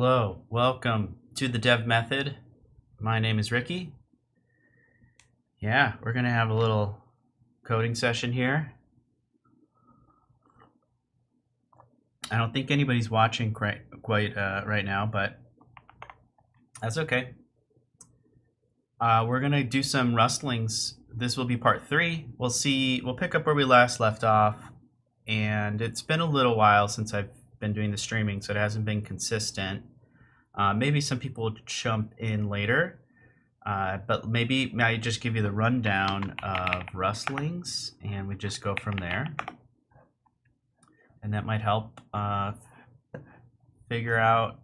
Hello, welcome to the Dev Method. My name is Ricky. Yeah, we're gonna have a little coding session here. I don't think anybody's watching quite right now, but that's okay. We're gonna do some Rustlings. This will be part 3. We'll pick up where we last left off, and it's been a little while since I've been doing the streaming, so it hasn't been consistent. Maybe some people will jump in later, but maybe I just give you the rundown of Rustlings, and we just go from there. And that might help figure out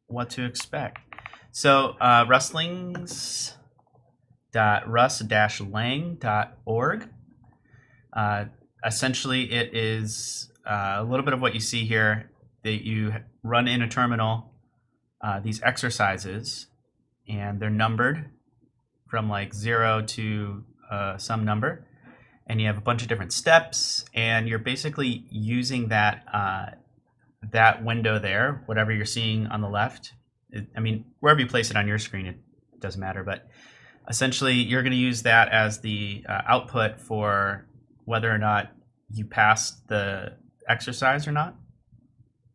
what to expect. So rustlings.rust-lang.org. Essentially, it is a little bit of what you see here, that you run in a terminal these exercises, and they're numbered from like 0 to some number, and you have a bunch of different steps, and you're basically using that that window there, whatever you're seeing on the left. I mean, wherever you place it on your screen, it doesn't matter, but essentially you're going to use that as the output for whether or not you passed the exercise or not.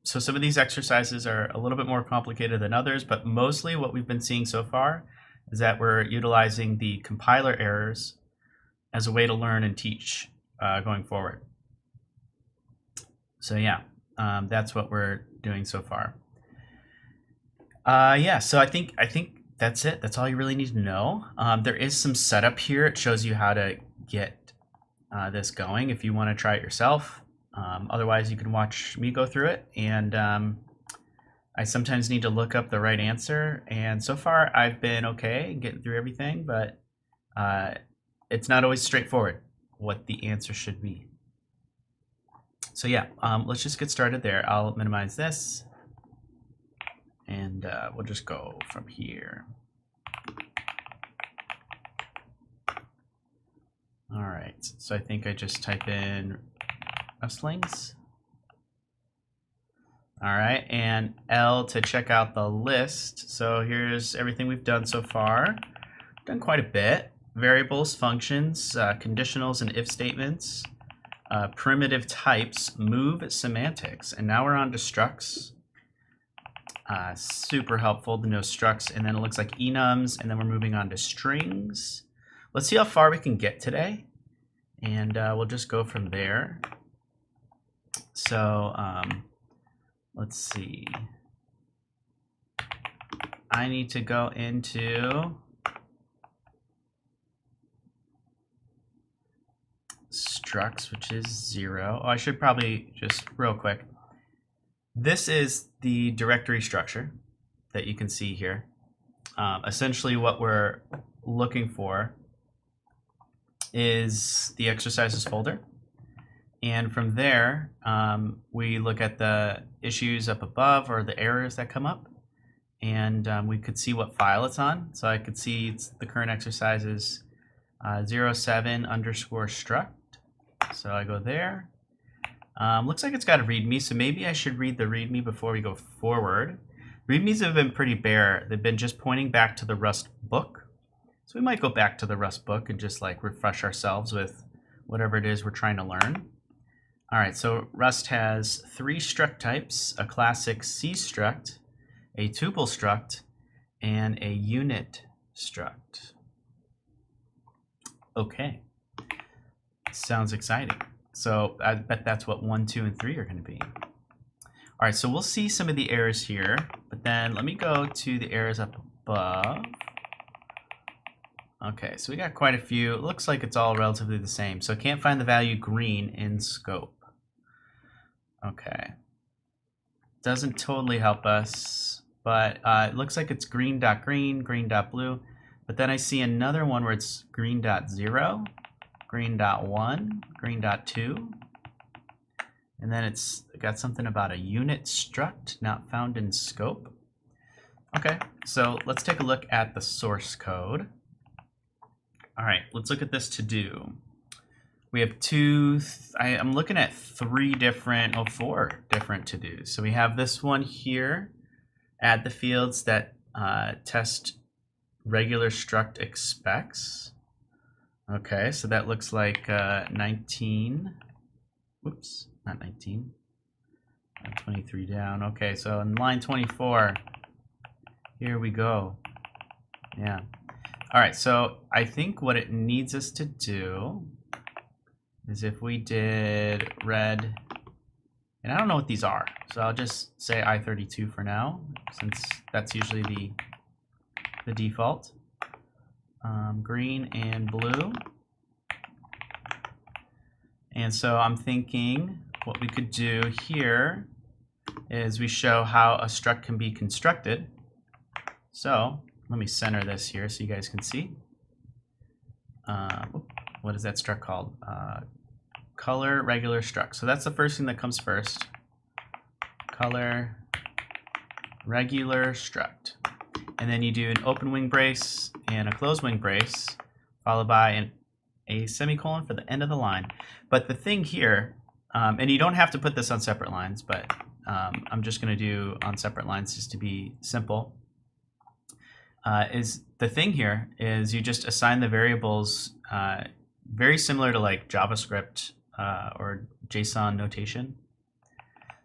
So some of these exercises are a little bit more complicated than others, but mostly what we've been seeing so far is that we're utilizing the compiler errors as a way to learn and teach going forward. So yeah, that's what we're doing so far. Yeah, so I think that's it. That's all you really need to know. There is some setup here. It shows you how to get this going if you want to try it yourself. Otherwise, you can watch me go through it, and I sometimes need to look up the right answer, and so far I've been okay getting through everything, but it's not always straightforward what the answer should be. So yeah, let's just get started there. I'll minimize this, and we'll just go from here. All right, so I think I just type in Rustlings. All right, and L to check out the list. So here's everything we've done so far. Done quite a bit. Variables, functions, conditionals and if statements, primitive types, move semantics, and now we're on to structs. Super helpful to know structs, and then it looks like enums, and then we're moving on to strings. Let's see how far we can get today, and we'll just go from there. So let's see. I need to go into structs, which is 0. Oh, I should probably just real quick. This is the directory structure that you can see here. Essentially what we're looking for is the exercises folder. And from there, we look at the issues up above or the errors that come up. And we could see what file it's on. So I could see it's the current exercise is 07_struct. So I go there. Looks like it's got a README, so maybe I should read the README before we go forward. READMEs have been pretty bare. They've been just pointing back to the Rust book. So we might go back to the Rust book and just like refresh ourselves with whatever it is we're trying to learn. All right, so Rust has 3 struct types: a classic C struct, a tuple struct, and a unit struct. Okay, sounds exciting. So I bet that's what 1, 2, and 3 are going to be. All right, so we'll see some of the errors here, but then let me go to the errors up above. Okay, so we got quite a few. It looks like it's all relatively the same. So can't find the value green in scope. Okay. Doesn't totally help us, but it looks like it's green.green, green.blue. But then I see another one where it's green.0, green.1, green.2. And then it's got something about a unit struct not found in scope. Okay, so let's take a look at the source code. All right, let's look at this to do. we have I'm looking at four different to-dos. So we have this one here, add the fields that test regular struct expects. Okay, so that looks like 19. Whoops, not 19. 23 down. Okay, so in line 24, here we go. Yeah. All right, so I think what it needs us to do is if we did red, and I don't know what these are, so I'll just say I32 for now, since that's usually the default. Green and blue. And so I'm thinking what we could do here is we show how a struct can be constructed. So let me center this here so you guys can see. What is that struct called? Color regular struct. So that's the first thing that comes first. Color regular struct. And then you do an open wing brace and a closed wing brace, followed by a semicolon for the end of the line. But the thing here, and you don't have to put this on separate lines, but I'm just going to do on separate lines just to be simple. Is the thing here is you just assign the variables very similar to like JavaScript or JSON notation.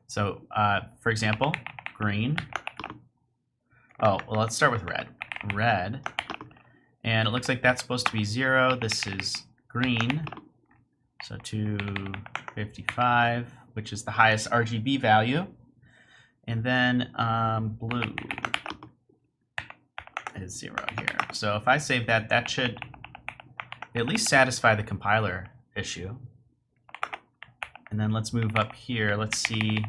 So for example, green. Oh, well, let's start with red. Red. And it looks like that's supposed to be 0. This is green. So 255, which is the highest RGB value. And then blue is 0 here. So if I save that, that should at least satisfy the compiler issue. And then let's move up here. Let's see.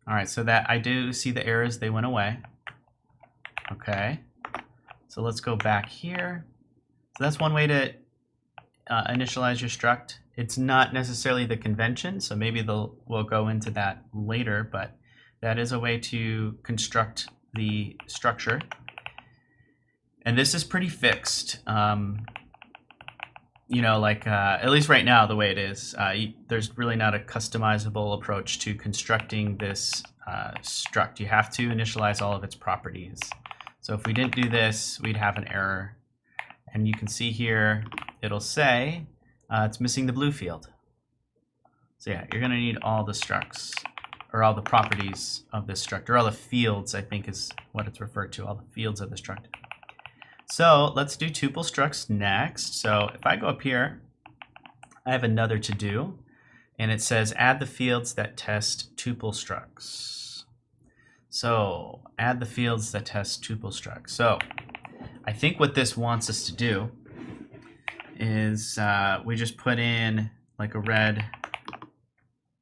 All right, so that I do see the errors, they went away. Okay, so let's go back here. So that's one way to initialize your struct. It's not necessarily the convention, so maybe we'll go into that later, but that is a way to construct the structure. And this is pretty fixed. You know, like at least right now, the way it is, there's really not a customizable approach to constructing this struct. You have to initialize all of its properties. So if we didn't do this, we'd have an error. And you can see here, it'll say it's missing the blue field. So yeah, you're going to need all the structs, or all the properties of this struct, or all the fields, I think is what it's referred to, all the fields of the struct. So let's do tuple structs next. So if I go up here, I have another to do, and it says add the fields that test tuple structs. So add the fields that test tuple structs. So I think what this wants us to do is we just put in like a red,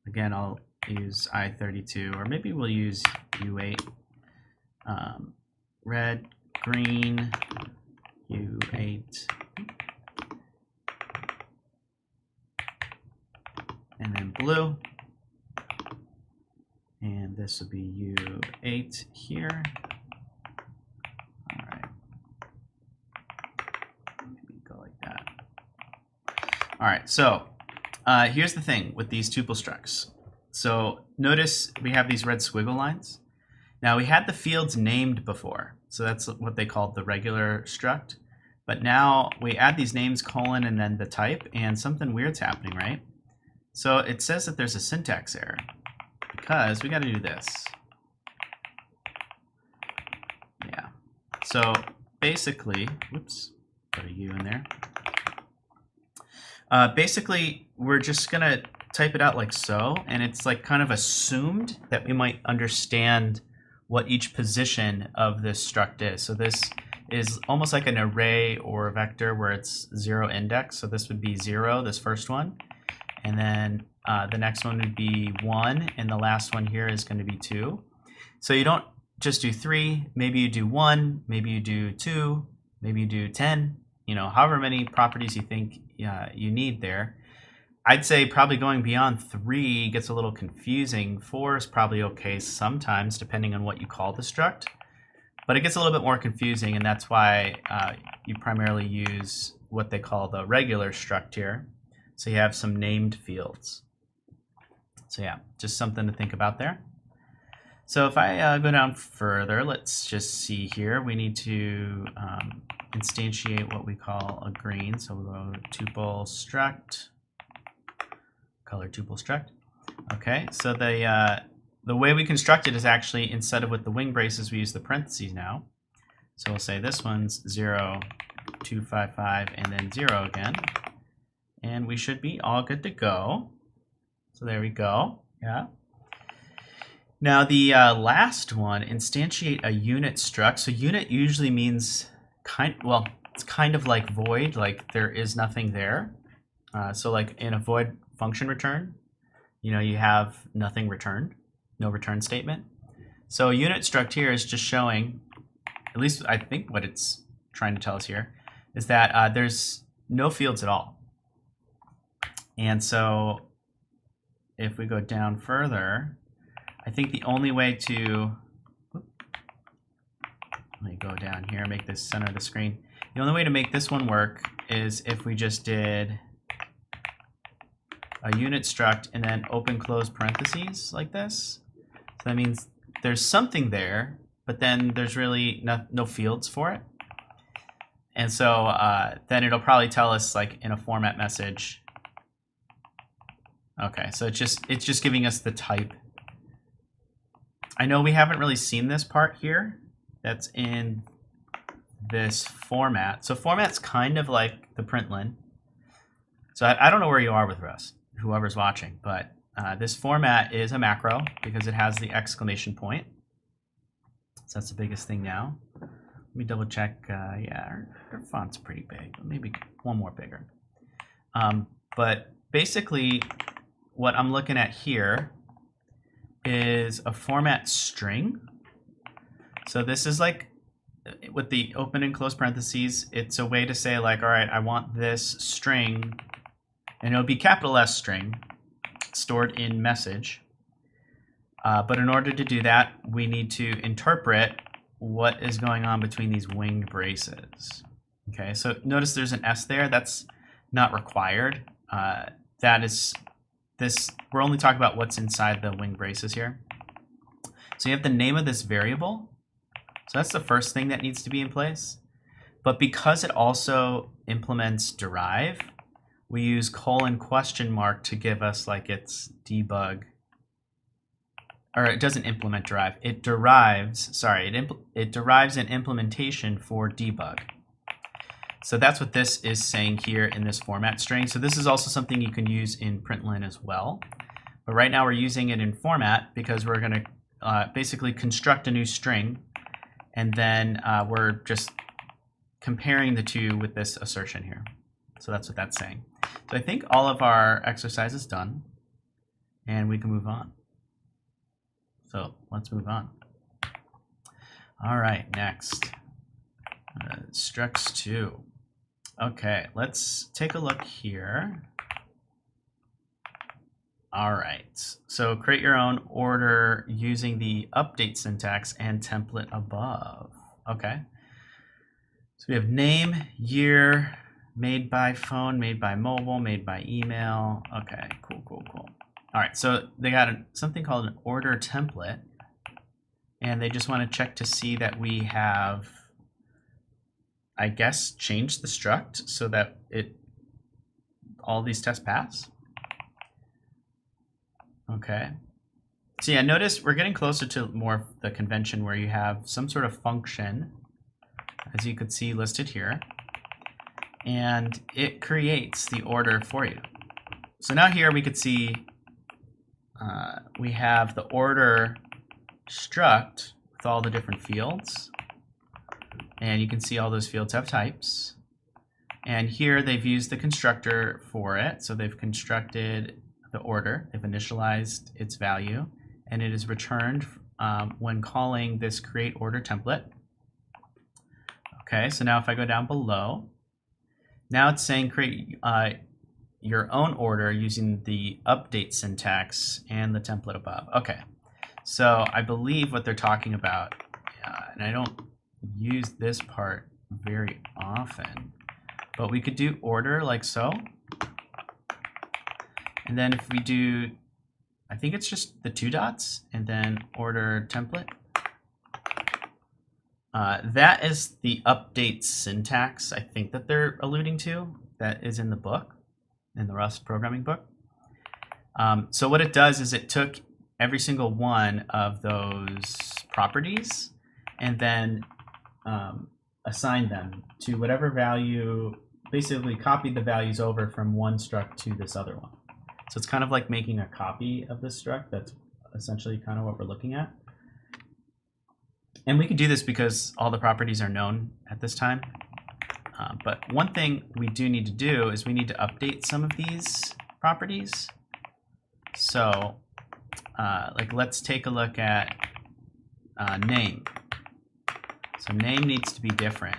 again, I'll use I32, or maybe we'll use U8, red, green, U8, and then blue, and this will be U8 here. All right, maybe go like that. All right, so here's the thing with these tuple structs. So notice we have these red squiggle lines. Now we had the fields named before, so that's what they called the regular struct. But now we add these names, colon, and then the type, and something weird's happening, right? So it says that there's a syntax error because we got to do this. Yeah. So basically, whoops, put a U in there. Basically, we're just going to type it out like so, and it's like kind of assumed that we might understand what each position of this struct is. So this is almost like an array or a vector where it's 0 index. So this would be 0, this first one. And then the next one would be 1. And the last one here is going to be 2. So you don't just do 3. Maybe you do 1. Maybe you do 2. Maybe you do 10. You know, however many properties you think you need there. I'd say probably going beyond 3 gets a little confusing. 4 is probably okay sometimes, depending on what you call the struct. But it gets a little bit more confusing, and that's why you primarily use what they call the regular struct here. So you have some named fields. So yeah, just something to think about there. So if I go down further, let's just see here. We need to instantiate what we call a green. So we'll go tuple struct, color tuple struct. Okay, so the way we construct it is actually, instead of with the wing braces, we use the parentheses now. So we'll say this one's 0, 255, and then 0 again. And we should be all good to go. So there we go. Yeah. Now the last one, instantiate a unit struct. So unit usually means it's kind of like void, like there is nothing there. So like in a void function return, you have nothing returned, no return statement. So a unit struct here is just showing, at least I think what it's trying to tell us here, is that there's no fields at all. And so if we go down further, I think the only way to, let me go down here, make this center of the screen. The only way to make this one work is if we just did a unit struct and then open close parentheses like this. So that means there's something there, but then there's really no fields for it. And so then it'll probably tell us like in a format message. Okay, so it's just giving us the type. I know we haven't really seen this part here that's in this format. So format's kind of like the println. So I don't know where you are with Rust, whoever's watching, but this format is a macro because it has the exclamation point. So that's the biggest thing now. Let me double check. Yeah, our font's pretty big, maybe one more bigger. But basically what I'm looking at here is a format string. So this is like, with the open and close parentheses, it's a way to say like, all right, I want this string, and it'll be capital S string, stored in message. But in order to do that, we need to interpret what is going on between these winged braces. Okay, so notice there's an S there. That's not required. That is this. We're only talking about what's inside the wing braces here. So you have the name of this variable. So that's the first thing that needs to be in place. But because it also implements derive, we use :?? to give us like its debug. Or it doesn't implement derive. It derives, sorry, it derives an implementation for debug. So that's what this is saying here in this format string. So this is also something you can use in println as well. But right now we're using it in format because we're going to basically construct a new string, and then we're just comparing the two with this assertion here. So that's what that's saying. So I think all of our exercise is done, and we can move on. So let's move on. All right, next. Structs 2. Okay, let's take a look here. All right, so create your own order using the update syntax and template above. Okay, so we have name, year, made by phone, made by mobile, made by email. Okay, cool, cool, cool. All right, so they got something called an order template, and they just want to check to see that we have, I guess, changed the struct so that all these tests pass. Okay. So yeah, notice we're getting closer to more of the convention where you have some sort of function, as you could see listed here, and it creates the order for you. So now here we could see we have the order struct with all the different fields, and you can see all those fields have types. And here they've used the constructor for it, so they've constructed the order, they've initialized its value, and it is returned when calling this create order template. Okay, so now if I go down below, now it's saying create your own order using the update syntax and the template above. Okay, so I believe what they're talking about, and I don't use this part very often, but we could do order like so. And then if we do, I think it's just the 2 dots and then order template. That is the update syntax I think that they're alluding to. That is in the book, in the Rust programming book. So what it does is it took every single one of those properties and then assigned them to whatever value, basically copied the values over from one struct to this other one. So it's kind of like making a copy of this struct. That's essentially kind of what we're looking at. And we can do this because all the properties are known at this time. But one thing we do need to do is we need to update some of these properties. So like let's take a look at name. So name needs to be different.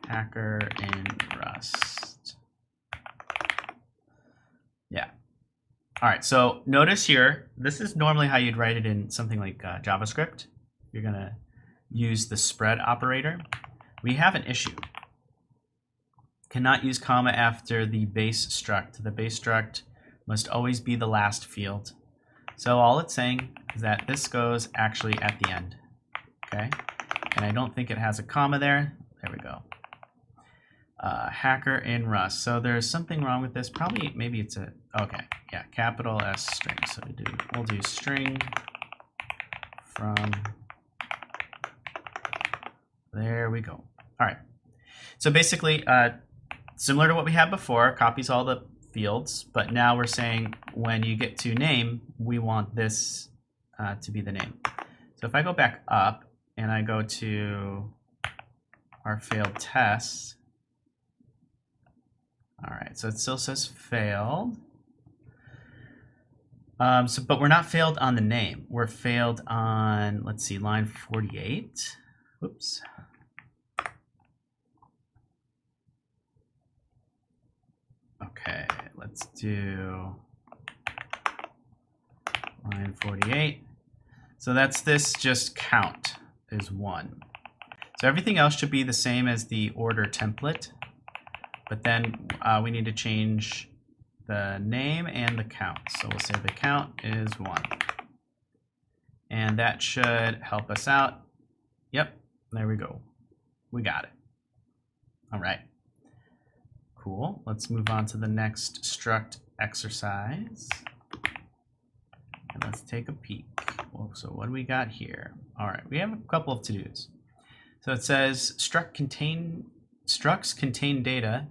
Hacker in Rust. Yeah. All right, so notice here, this is normally how you'd write it in something like JavaScript. You're gonna use the spread operator. We have an issue. Cannot use comma after the base struct. The base struct must always be the last field. So all it's saying is that this goes actually at the end, okay? And I don't think it has a comma there. There we go. Hacker in Rust. So there's something wrong with this. Probably, maybe it's a, okay, yeah, capital S string. So we'll do string from, there we go. All right. So basically, similar to what we had before, copies all the fields, but now we're saying when you get to name, we want this to be the name. So if I go back up and I go to our failed tests, all right, so it still says failed. But we're not failed on the name. We're failed on, let's see, line 48. Whoops. Okay, let's do line 48. So that's this just count is 1. So everything else should be the same as the order template, but then we need to change the name and the count. So we'll say the count is 1. And that should help us out. Yep, there we go. We got it. All right. Cool. Let's move on to the next struct exercise. And let's take a peek. So what do we got here? All right, we have a couple of to-dos. So it says structs contain data,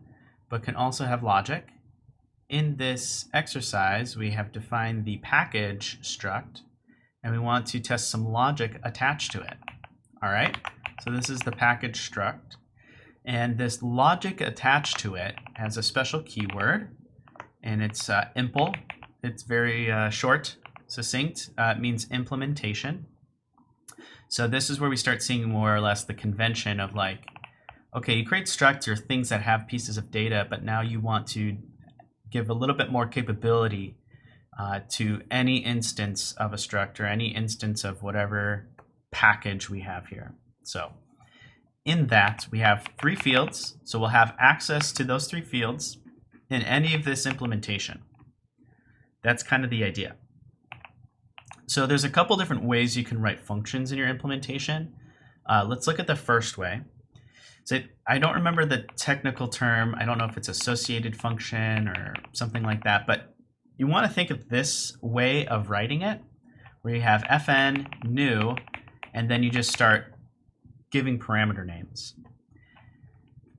but can also have logic. In this exercise, we have defined the package struct, and we want to test some logic attached to it. All right, so this is the package struct. And this logic attached to it has a special keyword, and it's impl. It's very short, succinct. It means implementation. So this is where we start seeing more or less the convention of like, okay, you create structs or things that have pieces of data, but now you want to give a little bit more capability to any instance of a struct or any instance of whatever package we have here. So in that, we have 3 fields, so we'll have access to those 3 fields in any of this implementation. That's kind of the idea. So there's a couple different ways you can write functions in your implementation. Let's look at the first way. So I don't remember the technical term. I don't know if it's associated function or something like that, but you want to think of this way of writing it, where you have fn new, and then you just start giving parameter names.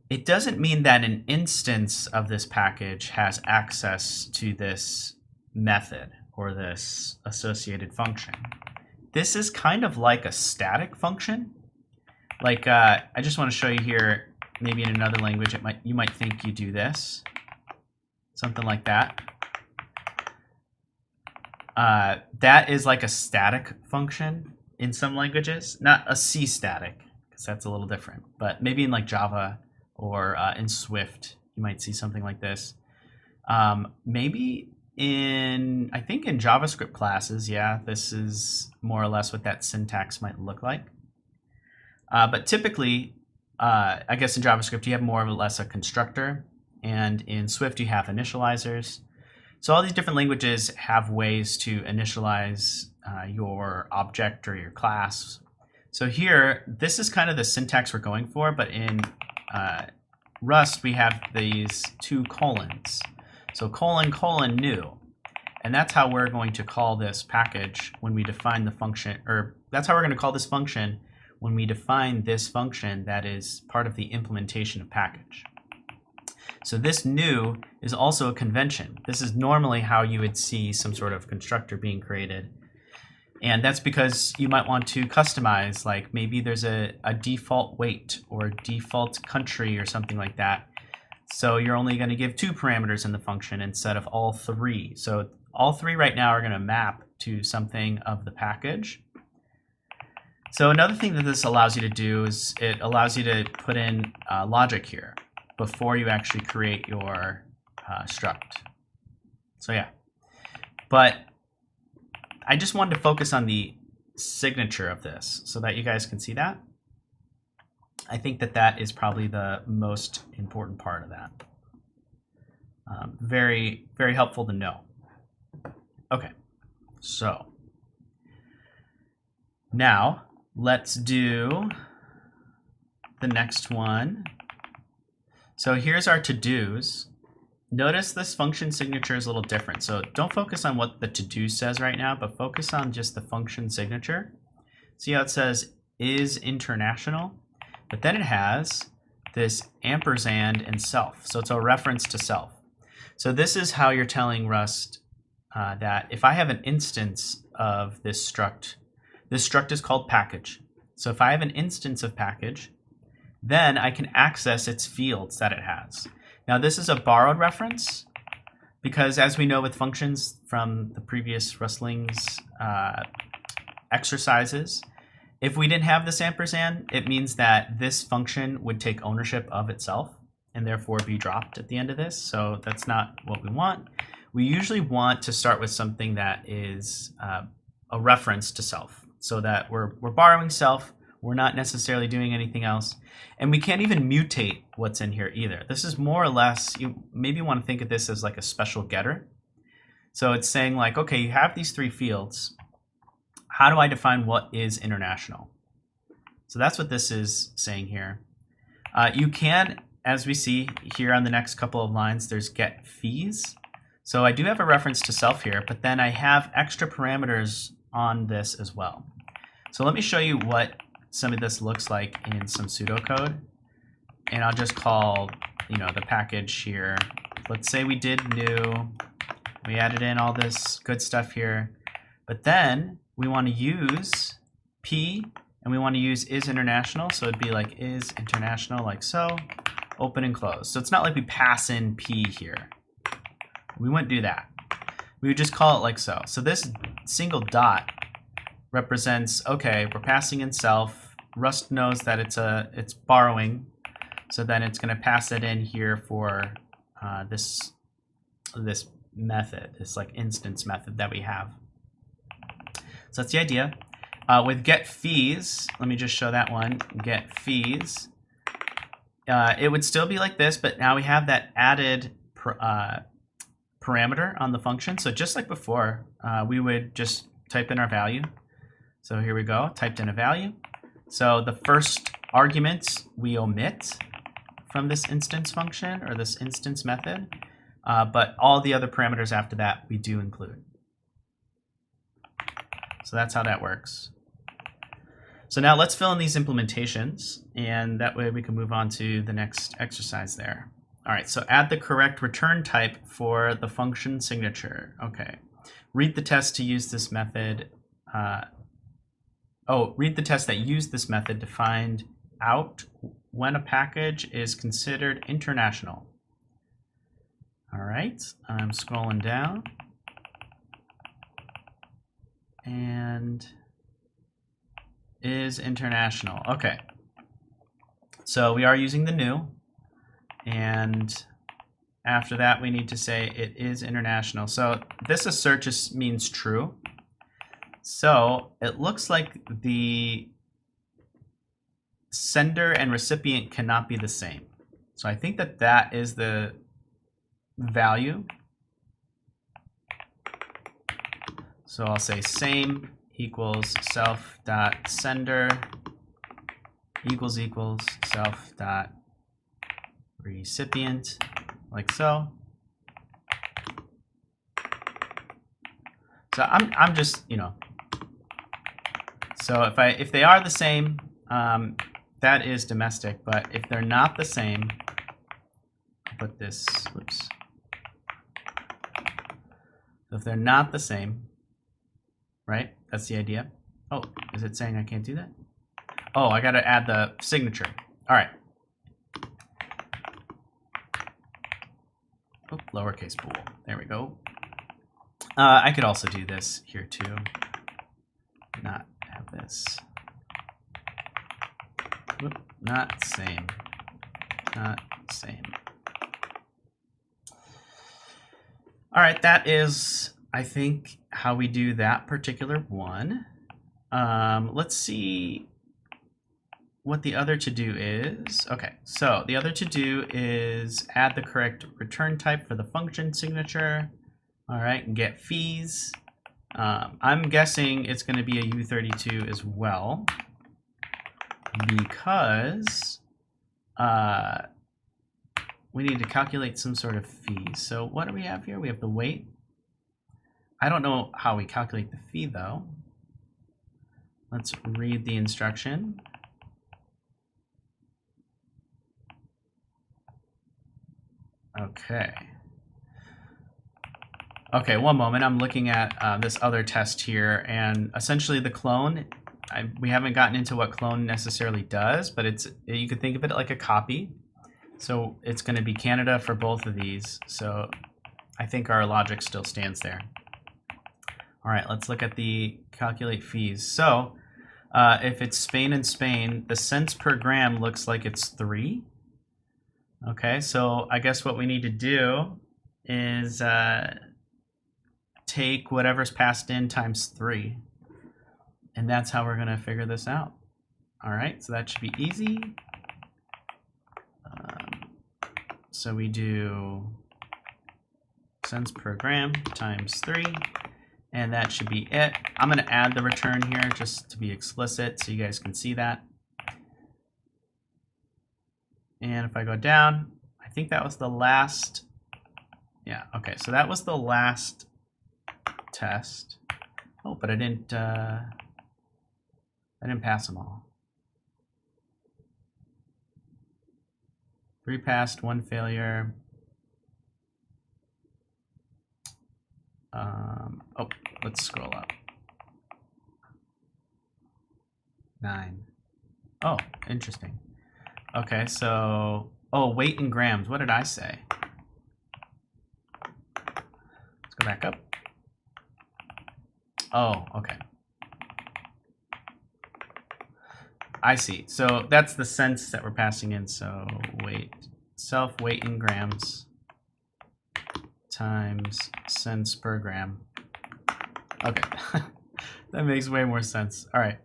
It doesn't mean that an instance of this package has access to this method or this associated function. This is kind of like a static function. Like I just want to show you here, maybe in another language, you might think you do this, something like that. That is like a static function in some languages, not a C static, because that's a little different. But maybe in like Java or in Swift, you might see something like this. Maybe I think in JavaScript classes, yeah, this is more or less what that syntax might look like. But typically, I guess in JavaScript, you have more or less a constructor, and in Swift, you have initializers. So all these different languages have ways to initialize your object or your class. So here, this is kind of the syntax we're going for, but in Rust, we have these two colons. So colon, colon, new. And that's how we're going to call this package when we define the function, or that's how we're going to call this function when we define this function that is part of the implementation of package. So this new is also a convention. This is normally how you would see some sort of constructor being created. And that's because you might want to customize, like maybe there's a default weight or default country or something like that. So you're only going to give 2 parameters in the function instead of all 3. So all 3 right now are going to map to something of the package. So another thing that this allows you to do is it allows you to put in logic here before you actually create your struct. So yeah, but I just wanted to focus on the signature of this so that you guys can see that. I think that that is probably the most important part of that. Very, very helpful to know. Okay, so now let's do the next one. So here's our to-dos. Notice this function signature is a little different. So don't focus on what the to-do says right now, but focus on just the function signature. See how it says is international, but then it has this ampersand and self. So it's a reference to self. So this is how you're telling Rust that if I have an instance of this struct is called package. So if I have an instance of package, then I can access its fields that it has. Now this is a borrowed reference because as we know with functions from the previous Rustlings exercises, if we didn't have this ampersand, it means that this function would take ownership of itself and therefore be dropped at the end of this. So that's not what we want. We usually want to start with something that is a reference to self, so that we're borrowing self, we're not necessarily doing anything else, and we can't even mutate what's in here either. This is more or less, you maybe want to think of this as like a special getter. So it's saying like, okay, you have these 3 fields. How do I define what is international? So that's what this is saying here. You can, as we see here on the next couple of lines, there's get fees. So I do have a reference to self here, but then I have extra parameters on this as well. So let me show you what some of this looks like in some pseudocode. And I'll just call, the package here. Let's say we did new, we added in all this good stuff here, but then we want to use P and we want to use is international. So it'd be like is international, like so, open and close. So it's not like we pass in P here. We wouldn't do that. We would just call it like so. So this single dot represents, okay, we're passing in self. Rust knows that it's borrowing, so then it's going to pass it in here for this method, this like instance method that we have. So that's the idea. With get fees, let me just show that one. Get fees. It would still be like this, but now we have that added parameter on the function. So just like before, we would just type in our value. So here we go, typed in a value. So the first argument we omit from this instance function or this instance method, but all the other parameters after that we do include. So that's how that works. So now let's fill in these implementations, and that way we can move on to the next exercise there. All right, so add the correct return type for the function signature. Okay, read the test to use this method. Read the test that used this method to find out when a package is considered international. All right, I'm scrolling down. And is international. Okay, so we are using the new. And after that, we need to say it is international. So this assert just means true. So it looks like the sender and recipient cannot be the same. So I think that that is the value. So I'll say same equals self dot sender equals self dot recipient, like so. So I'm just, you know, so if they are the same, that is domestic, but if they're not the same, I'll put this, whoops. So if they're not the same, right? That's the idea. Oh, is it saying I can't do that? Oh, I got to add the signature. All right. Oh, lowercase bool. There we go. I could also do this here too. Not have this. Whoop, not same. Not same. All right, that is, I think, how we do that particular one. Let's see what the other to-do is. Okay, so the other to-do is add the correct return type for the function signature. All right, and get fees. I'm guessing it's going to be a U32 as well, because we need to calculate some sort of fee. So what do we have here? We have the weight. I don't know how we calculate the fee though. Let's read the instruction. Okay. Okay, one moment. I'm looking at this other test here, and essentially the clone, we haven't gotten into what clone necessarily does, but you could think of it like a copy. So it's going to be Canada for both of these. So I think our logic still stands there. All right, let's look at the calculate fees. So if it's Spain and Spain, the cents per gram looks like it's 3. Okay, so I guess what we need to do is take whatever's passed in times 3. And that's how we're going to figure this out. All right, so that should be easy. So we do cents per gram times 3, and that should be it. I'm going to add the return here just to be explicit so you guys can see that. And if I go down, I think that was the last. Yeah, okay, so that was the last test. Oh, but I didn't pass them all. 3 passed, 1 failure. Oh, let's scroll up. 9. Oh, interesting. Okay, so, oh, weight in grams. What did I say? Let's go back up. Oh, okay. I see. So that's the cents that we're passing in. So weight, self-weight in grams times cents per gram. Okay, that makes way more sense. All right,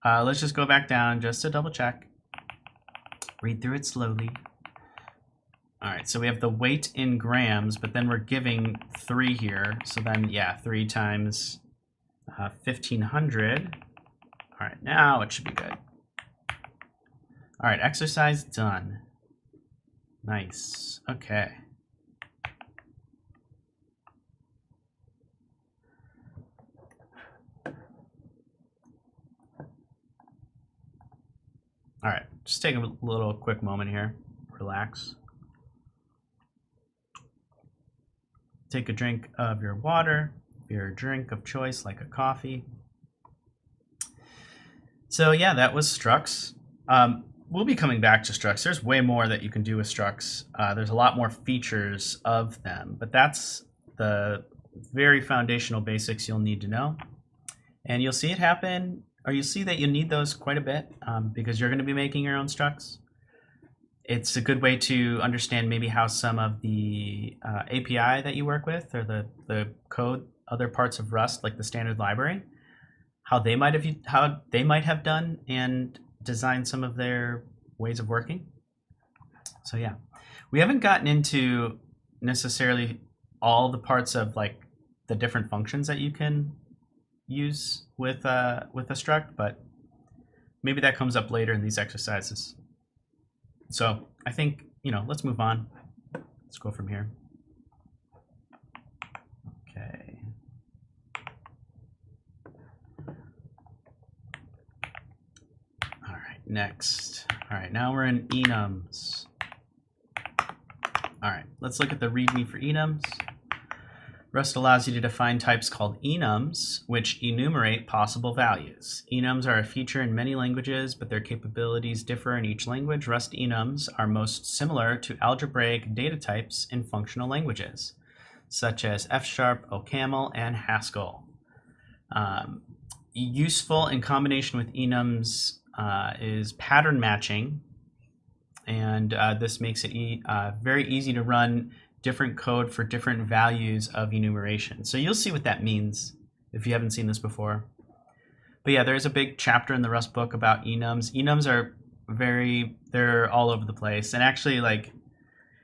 let's just go back down just to double check. Read through it slowly. All right, so we have the weight in grams, but then we're giving 3 here. So then, yeah, 3 times 1,500. All right, now it should be good. All right, exercise done. Nice. Okay. All right, just take a little quick moment here. Relax. Take a drink of your water, your drink of choice like a coffee. So yeah, that was structs. We'll be coming back to structs. There's way more that you can do with structs. There's a lot more features of them, but that's the very foundational basics you'll need to know. And you'll see it happen, or you'll see that you need those quite a bit because you're going to be making your own structs. It's a good way to understand maybe how some of the API that you work with, or the code, other parts of Rust, like the standard library, how they might have done and design some of their ways of working. So yeah, we haven't gotten into necessarily all the parts of like the different functions that you can use with a struct, but maybe that comes up later in these exercises. So I think, let's move on. Let's go from here. Okay. All right, next. All right, now we're in enums. All right, let's look at the README for enums. Rust allows you to define types called enums, which enumerate possible values. Enums are a feature in many languages, but their capabilities differ in each language. Rust enums are most similar to algebraic data types in functional languages, such as F#, OCaml, and Haskell. Useful in combination with enums is pattern matching, and this makes it very easy to run different code for different values of enumeration. So you'll see what that means if you haven't seen this before. But yeah, there's a big chapter in the Rust book about enums. Enums are they're all over the place. And actually,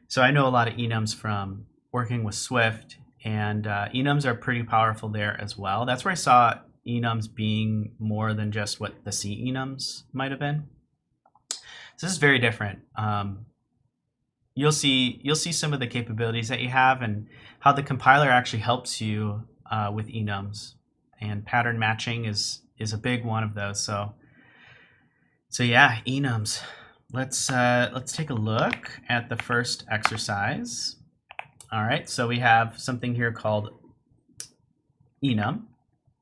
so I know a lot of enums from working with Swift, and enums are pretty powerful there as well. That's where I saw enums being more than just what the C enums might have been. So this is very different. You'll see some of the capabilities that you have and how the compiler actually helps you with enums, and pattern matching is a big one of those. So yeah, enums. Let's take a look at the first exercise. All right, so we have something here called enum.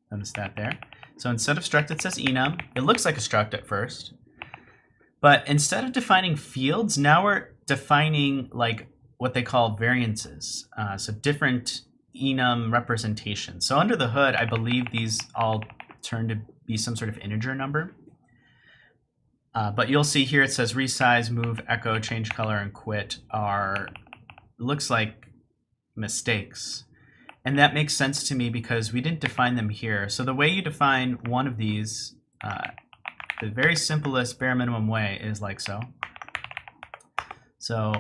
Notice that there. So instead of struct, it says enum. It looks like a struct at first, but instead of defining fields, now we're defining what they call variances, so different enum representations. So under the hood, I believe these all turn to be some sort of integer number. But you'll see here it says resize, move, echo, change color, and quit looks like mistakes. And that makes sense to me because we didn't define them here. So the way you define one of these, the very simplest bare minimum way is like so. So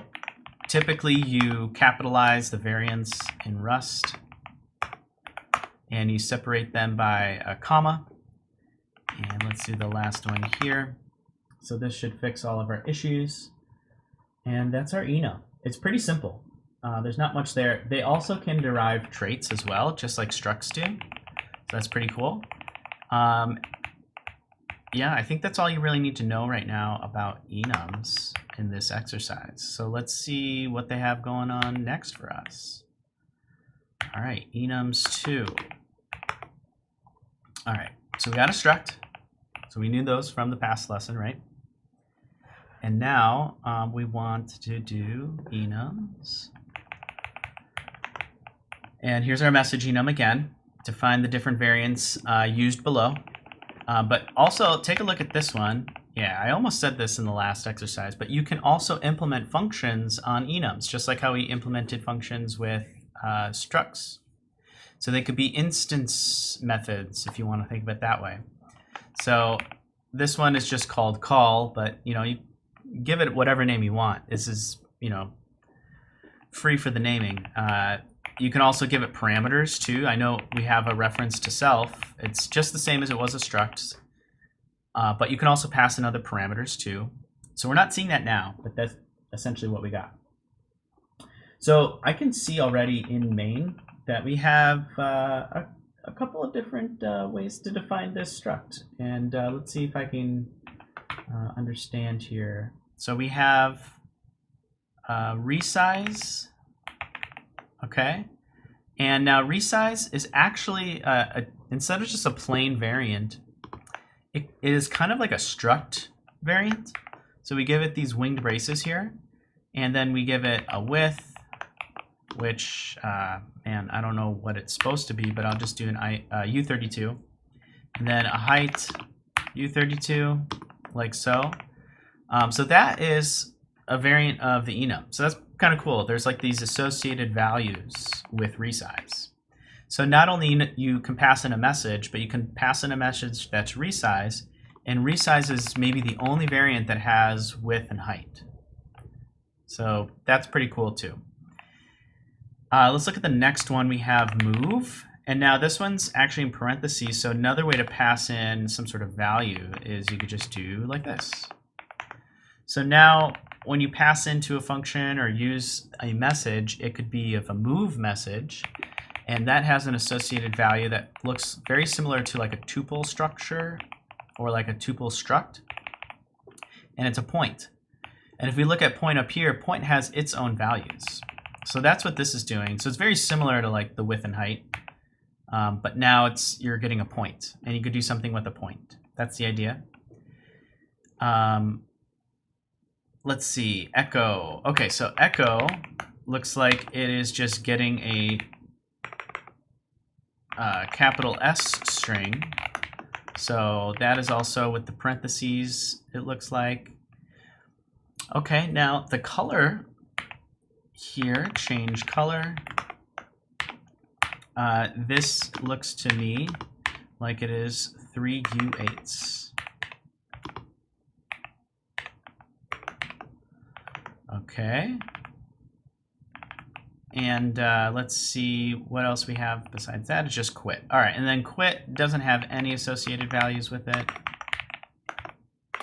typically you capitalize the variants in Rust and you separate them by a comma. And let's do the last one here. So this should fix all of our issues. And that's our enum. It's pretty simple. There's not much there. They also can derive traits as well, just like structs do. So that's pretty cool. Yeah, I think that's all you really need to know right now about enums in this exercise. So let's see what they have going on next for us. All right, enums 2. All right, so we got a struct. So we knew those from the past lesson, right? And now we want to do enums. And here's our message enum again, to find the different variants used below. But also take a look at this one. Yeah, I almost said this in the last exercise, but you can also implement functions on enums, just like how we implemented functions with structs. So they could be instance methods, if you want to think of it that way. So this one is just called call, but you give it whatever name you want. This is free for the naming. You can also give it parameters too. I know we have a reference to self. It's just the same as it was a struct, but you can also pass in other parameters too. So we're not seeing that now, but that's essentially what we got. So I can see already in main that we have a couple of different ways to define this struct. And let's see if I can understand here. So we have resize. Okay, and now resize is actually, instead of just a plain variant, it is kind of like a struct variant. So we give it these winged braces here, and then we give it a width, which, man, I don't know what it's supposed to be, but I'll just do an U32, and then a height U32, like so. So that is a variant of the enum. So that's kind of cool. There's like these associated values with resize. So not only you can pass in a message, but you can pass in a message that's resize, And resize is maybe the only variant that has width and height. So that's pretty cool too. Let's look at the next one. We have move. And now this one's actually in parentheses. So another way to pass in some sort of value is you could just do like this. So now when you pass into a function or use a message, it could be of a move message. And that has an associated value that looks very similar to like a tuple structure or like a tuple struct. And it's a point. And if we look at point up here, point has its own values. So that's what this is doing. So it's very similar to like the width and height. But now you're getting a point, and you could do something with a point. That's the idea. Let's see, echo. Okay, so echo looks like it is just getting a capital S string. So that is also with the parentheses, it looks like. Okay, now the color here, change color. This looks to me like it is 3 U8s. Okay. And let's see what else we have besides that. It's just quit. All right, and then quit doesn't have any associated values with it.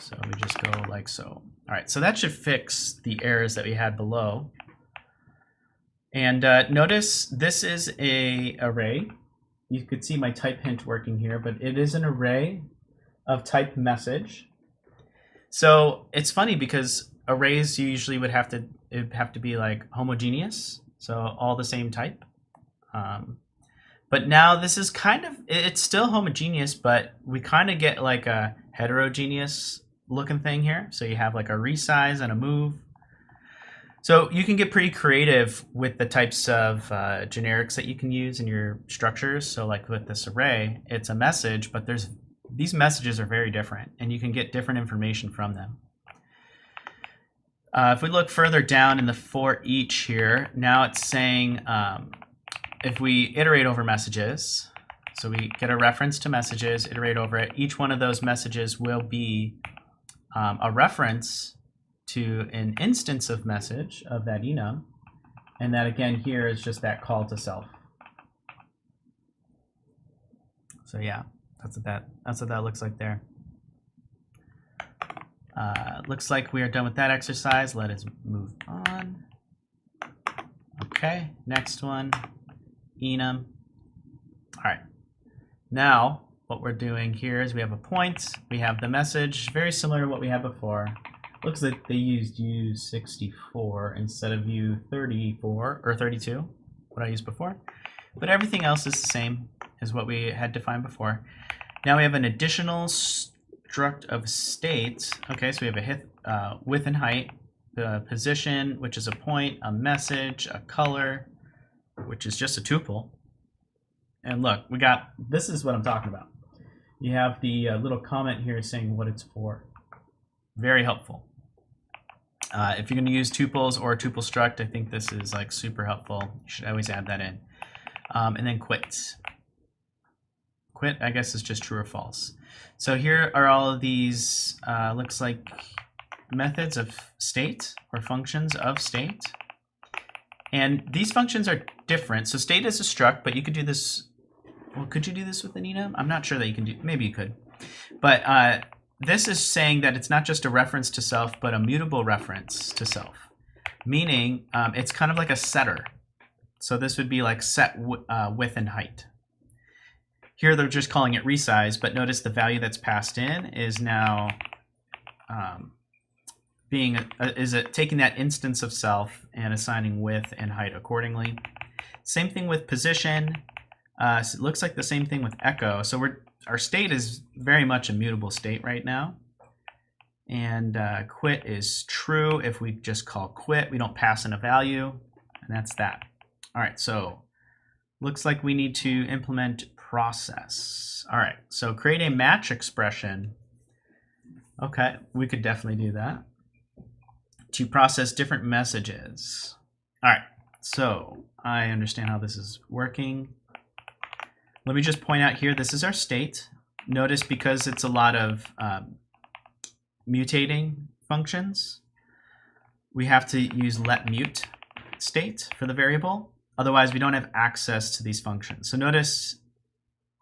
So we just go like so. All right, so that should fix the errors that we had below. And notice this is an array. You could see my type hint working here, but it is an array of type message. So it's funny because arrays usually would have to be like homogeneous, so all the same type. But now this is kind of, it's still homogeneous, but we kind of get like a heterogeneous looking thing here. So you have like a resize and a move. So you can get pretty creative with the types of generics that you can use in your structures. So like with this array, it's a message, but these messages are very different, and you can get different information from them. If we look further down in the for each here, now it's saying if we iterate over messages, so we get a reference to messages, iterate over it, each one of those messages will be a reference to an instance of message of that enum, and that again here is just that call to self. So yeah, that's what that looks like there. Looks like we are done with that exercise. Let us move on. Okay, next one, enum. All right, now what we're doing here is we have a point, we have the message, very similar to what we had before. Looks like they used U64 instead of U34 or 32, what I used before. But everything else is the same as what we had defined before. Now we have an additional struct of state. Okay, so we have a width and height, the position, which is a point, a message, a color, which is just a tuple. And look, this is what I'm talking about. You have the little comment here saying what it's for. Very helpful. If you're going to use tuples or tuple struct, I think this is like super helpful. You should always add that in. And then quit. Quit, I guess, is just true or false. So here are all of these, looks like methods of state or functions of state. And these functions are different. So state is a struct, but you could do this. Well, could you do this with an enum? I'm not sure that you can do, maybe you could. But this is saying that it's not just a reference to self, but a mutable reference to self. Meaning it's kind of like a setter. So this would be like set width and height. Here they're just calling it resize, but notice the value that's passed in is now taking that instance of self and assigning width and height accordingly. Same thing with position. So it looks like the same thing with echo. So our state is very much a mutable state right now. And quit is true if we just call quit. We don't pass in a value, and that's that. All right, so looks like we need to implement process. All right, so create a match expression. Okay, we could definitely do that to process different messages. All right, so I understand how this is working. Let me just point out here, this is our state. notice because it's a lot of mutating functions, we have to use letMute state for the variable. Otherwise, we don't have access to these functions. So notice,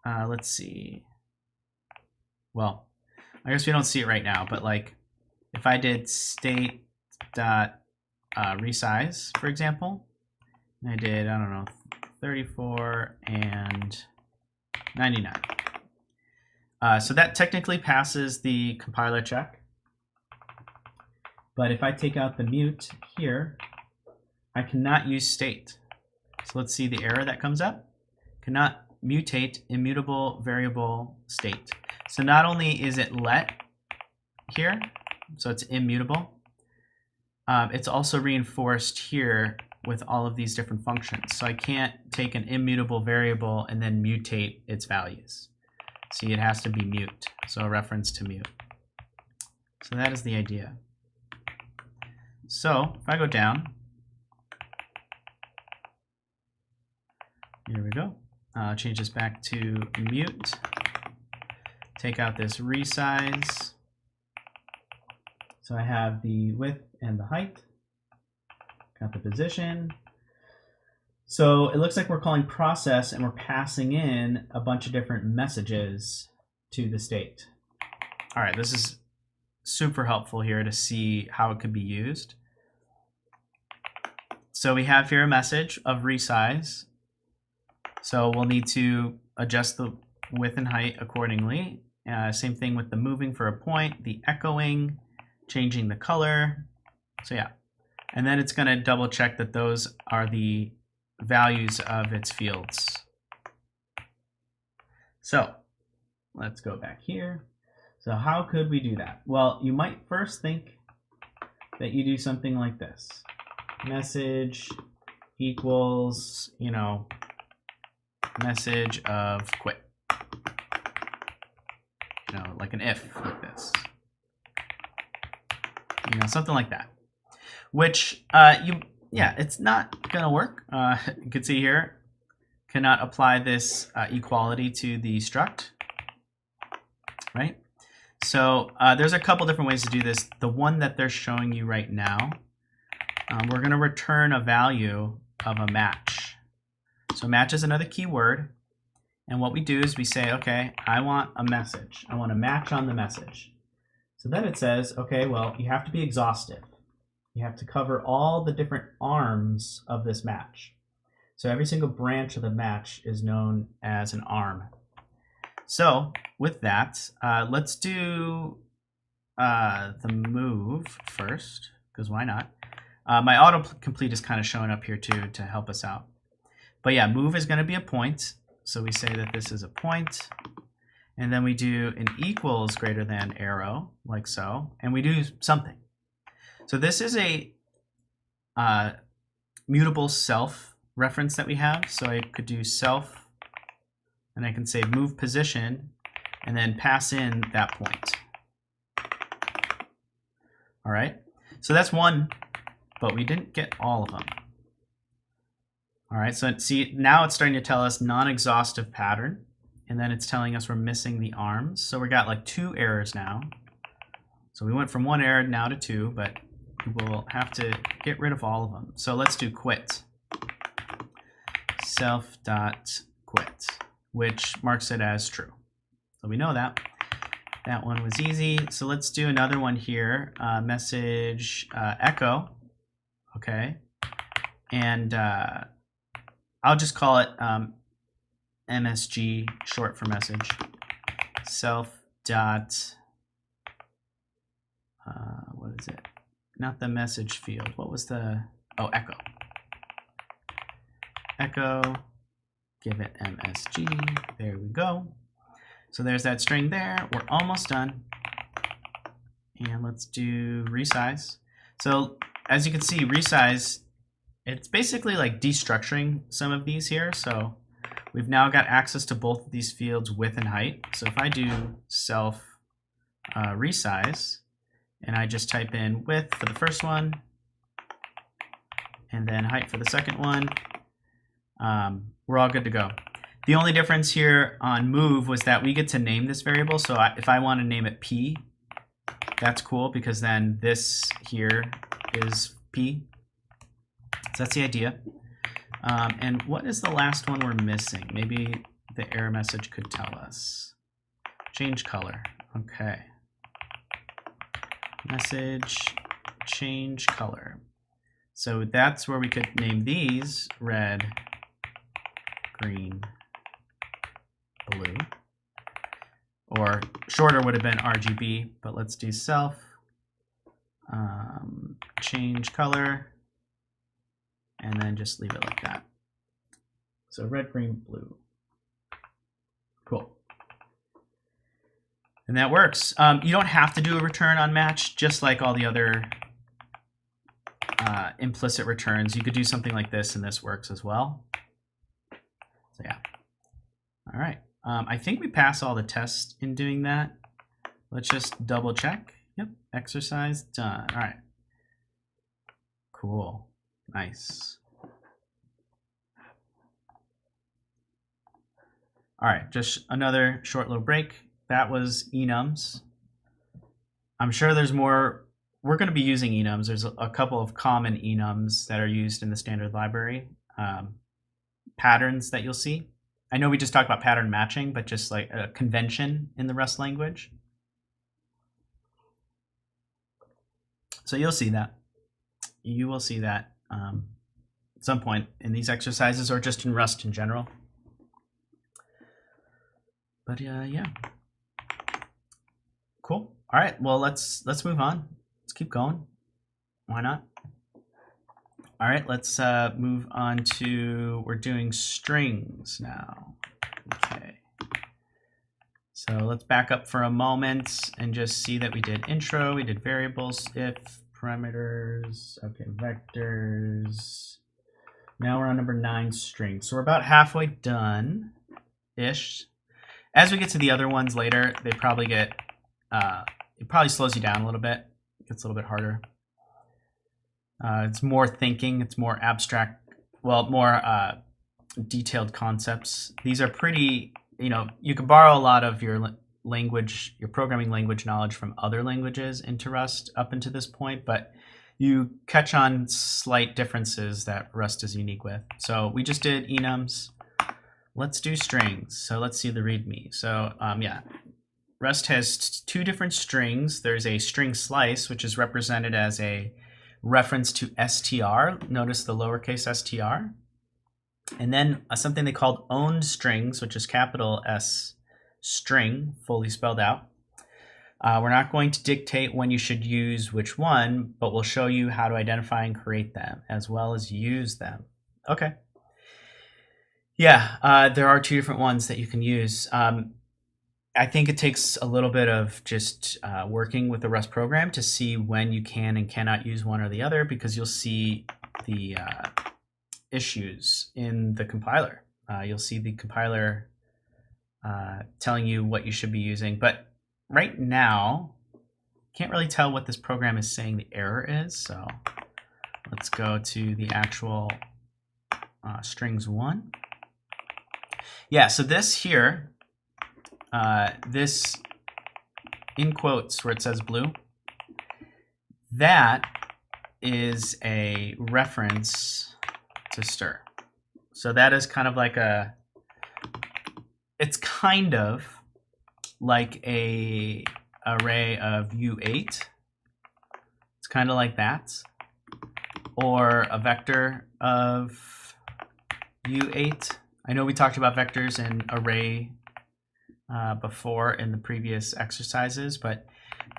let's see. Well, I guess we don't see it right now, but like if I did state dot resize, for example, and I did, I don't know, 34 and 99. So that technically passes the compiler check. But if I take out the mute here, I cannot use state. So let's see the error that comes up. Cannot mutate immutable variable state. So not only is it let here, so it's immutable, it's also reinforced here with all of these different functions. So I can't take an immutable variable and then mutate its values. See, it has to be mute, so a reference to mute. So that is the idea. So if I go down, here we go. Change this back to mute. Take out this resize. So I have the width and the height. Got the position. So it looks like we're calling process and we're passing in a bunch of different messages to the state. All right, this is super helpful here to see how it could be used. So we have here a message of resize. So we'll need to adjust the width and height accordingly. Same thing with the moving for a point, the echoing, changing the color. So yeah, and then it's going to double check that those are the values of its fields. So let's go back here. So how could we do that? Well, you might first think that you do something like this. Message equals, you know, message of quit. You know, like an if like this. You know, something like that. Which yeah, it's not gonna work. You can see here, cannot apply this equality to the struct, right? So there's a couple different ways to do this. The one that they're showing you right now, we're gonna return a value of a match. So match is another keyword. And what we do is we say, okay, I want a message. I want a match on the message. So then it says, okay, well, you have to be exhaustive. You have to cover all the different arms of this match. So every single branch of the match is known as an arm. So with that, let's do the move first, because why not? My autocomplete is kind of showing up here too to help us out. But yeah, move is going to be a point. So we say that this is a point. And then we do an equals greater than arrow, like so. And we do something. So this is a mutable self reference that we have. So I could do self, and I can say move position, and then pass in that point. All right. So that's one, but we didn't get all of them. All right, so see, now it's starting to tell us non-exhaustive pattern, and then it's telling us we're missing the arms. So we got like 2 errors now. So we went from 1 error now to 2, but we will have to get rid of all of them. So let's do quit. Self.quit, which marks it as true. So we know that. That one was easy. So let's do another one here. Message echo, okay. And I'll just call it MSG, short for message. Self dot, what is it? Not the message field. What was the, oh, echo. Echo, give it MSG. There we go. So there's that string there. We're almost done. And let's do resize. So as you can see, resize, it's basically like destructuring some of these here. So we've now got access to both of these fields, width and height. So if I do self resize, and I just type in width for the first one, and then height for the second one, we're all good to go. The only difference here on move was that we get to name this variable. So if I want to name it P, that's cool because then this here is P. So that's the idea. And what is the last one we're missing? Maybe the error message could tell us. Change color. Okay. Message, change color. So that's where we could name these red, green, blue. Or shorter would have been RGB, but let's do self. Change color. And then just leave it like that. So red, green, blue. Cool. And that works. You don't have to do a return on match, just like all the other implicit returns. You could do something like this, and this works as well. So yeah. All right. I think we pass all the tests in doing that. Let's just double check. Yep. Exercise done. All right. Cool. Nice. All right, just another short little break. That was enums. I'm sure there's more. We're going to be using enums. There's a couple of common enums that are used in the standard library. Patterns that you'll see. I know we just talked about pattern matching, but just like a convention in the Rust language. So you'll see that. You will see that at some point in these exercises or just in Rust in general. But yeah, cool. All right, well let's move on. Let's keep going. Why not? All right, let's move on to, we're doing strings now. Okay. So let's back up for a moment and just see that we did intro, we did variables, if, parameters, okay, vectors. Now we're on number 9, strings. So we're about halfway done-ish. As we get to the other ones later, they probably get, it probably slows you down a little bit. It gets a little bit harder. It's more thinking, it's more abstract, well, more detailed concepts. These are pretty, you can borrow a lot of your language, your programming language knowledge from other languages into Rust up until this point, but you catch on slight differences that Rust is unique with. So we just did enums. Let's do strings. So let's see the README. So yeah, Rust has 2 different strings. There's a string slice, which is represented as a reference to str. Notice the lowercase str. And then something they called owned strings, which is capital S string, fully spelled out. We're not going to dictate when you should use which one, but we'll show you how to identify and create them, as well as use them. Okay. Yeah, there are 2 different ones that you can use. I think it takes a little bit of just working with the Rust program to see when you can and cannot use one or the other, because you'll see the issues in the compiler. You'll see the compiler telling you what you should be using. But right now, can't really tell what this program is saying the error is. So let's go to the actual strings 1. Yeah, so this here, this in quotes where it says blue, that is a reference to stir. So that is kind of like it's kind of like a array of U8. It's kind of like that. Or a vector of U8. I know we talked about vectors and array before in the previous exercises, but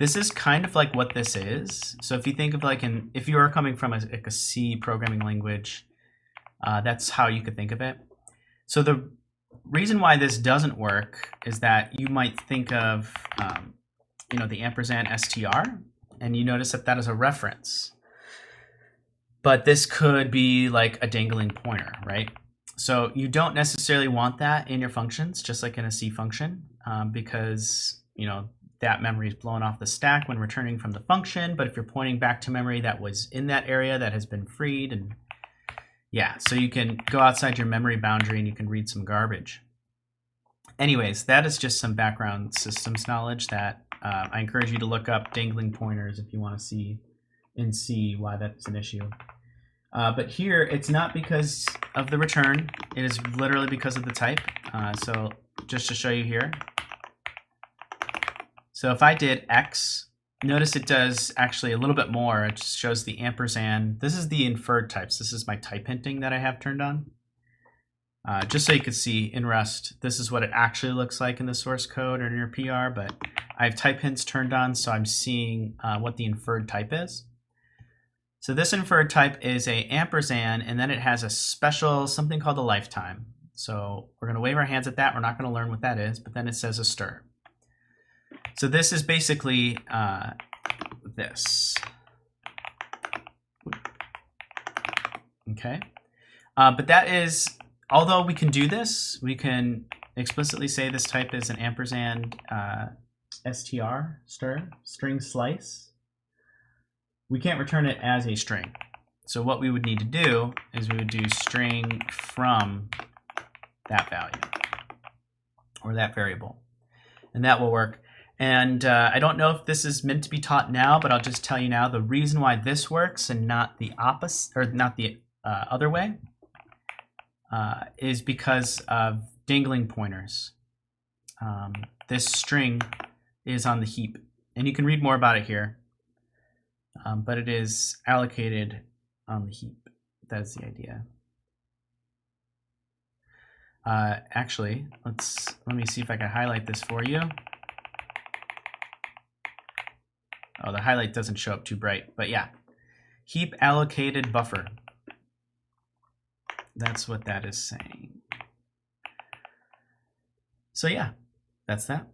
this is kind of like what this is. So if you think of like if you are coming from a C programming language, that's how you could think of it. So the reason why this doesn't work is that you might think of the ampersand str, and you notice that that is a reference. But this could be like a dangling pointer, right? So you don't necessarily want that in your functions, just like in a C function, because that memory is blown off the stack when returning from the function. But if you're pointing back to memory that was in that area that has been freed, and yeah, so you can go outside your memory boundary and you can read some garbage. Anyways, that is just some background systems knowledge that I encourage you to look up dangling pointers if you want to see why that's an issue. But here, it's not because of the return. It is literally because of the type. So just to show you here. So if I did X, notice it does actually a little bit more. It just shows the ampersand. This is the inferred types. This is my type hinting that I have turned on. Just so you could see in Rust, this is what it actually looks like in the source code or in your PR, but I have type hints turned on, so I'm seeing what the inferred type is. So this inferred type is a ampersand, and then it has a special something called a lifetime. So we're going to wave our hands at that. We're not going to learn what that is, but then it says a stir. So this is basically this. Okay. But that is, although we can do this, we can explicitly say this type is an ampersand str, stir, string slice. We can't return it as a string. So what we would need to do is we would do string from that value or that variable, and that will work. And I don't know if this is meant to be taught now, but I'll just tell you now the reason why this works and not the opposite, or not the other way, is because of dangling pointers. This string is on the heap, and you can read more about it here. But it is allocated on the heap. That is the idea. Actually, let me see if I can highlight this for you. Oh, the highlight doesn't show up too bright, but yeah. Heap allocated buffer. That's what that is saying. So yeah, that's that.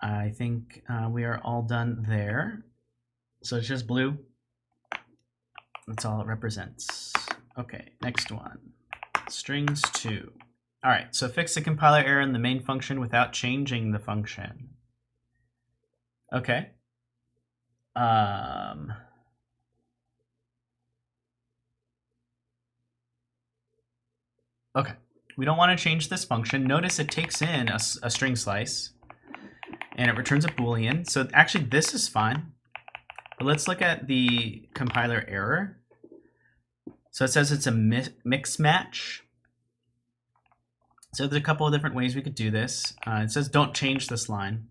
I think we are all done there. So it's just blue. That's all it represents. Okay, next one. Strings 2. All right, so fix the compiler error in the main function without changing the function. Okay. Okay, we don't want to change this function. Notice it takes in a string slice, and it returns a Boolean. So actually, this is fine. But let's look at the compiler error. So it says it's a mix match. So there's a couple of different ways we could do this. It says don't change this line.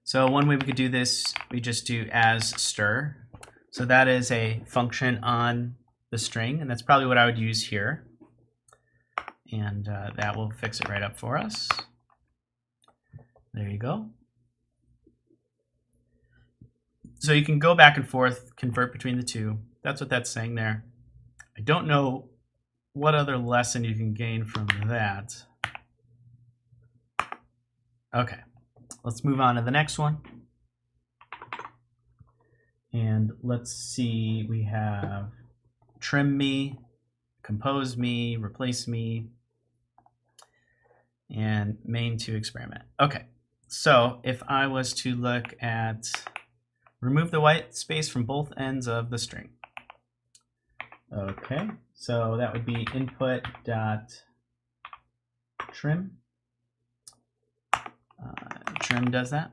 So one way we could do this, we just do as stir. So that is a function on the string, and that's probably what I would use here. And that will fix it right up for us. There you go. So you can go back and forth, convert between the two. That's what that's saying there. I don't know what other lesson you can gain from that. Okay, let's move on to the next one. And let's see, we have trim me, compose me, replace me, and main to experiment. Okay, so if I was to look at remove the white space from both ends of the string. Okay, so that would be input dot trim. Trim does that.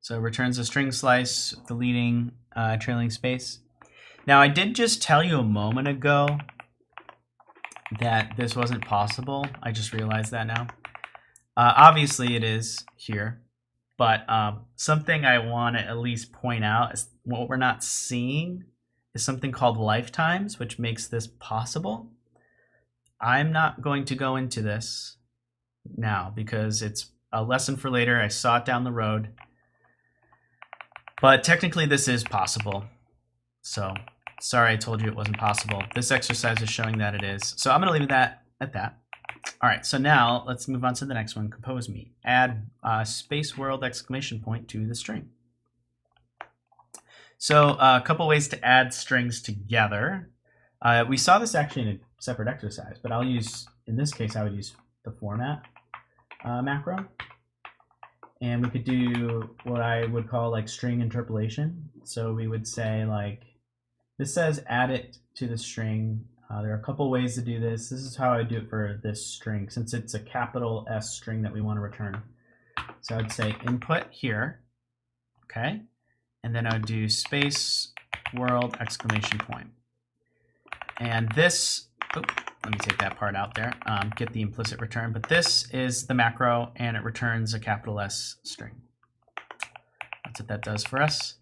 So it returns a string slice, deleting trailing space. Now I did just tell you a moment ago that this wasn't possible. I just realized that now. Obviously it is here, but something I want to at least point out is what we're not seeing is something called lifetimes, which makes this possible. I'm not going to go into this now because it's a lesson for later. I saw it down the road, but technically this is possible. So sorry I told you it wasn't possible. This exercise is showing that it is. So I'm going to leave that at that. All right, so now let's move on to the next one, compose me. Add space world exclamation point to the string. So a couple ways to add strings together. We saw this actually in a separate exercise, but I'll use, in this case, I would use the format macro. And we could do what I would call like string interpolation. So we would say like, this says add it to the string There are a couple ways to do this. This is how I do it for this string, since it's a capital S string that we want to return. So I'd say input here, okay? And then I'd do space world exclamation point. And this, let me take that part out there, get the implicit return, but this is the macro and it returns a capital S string. That's what that does for us.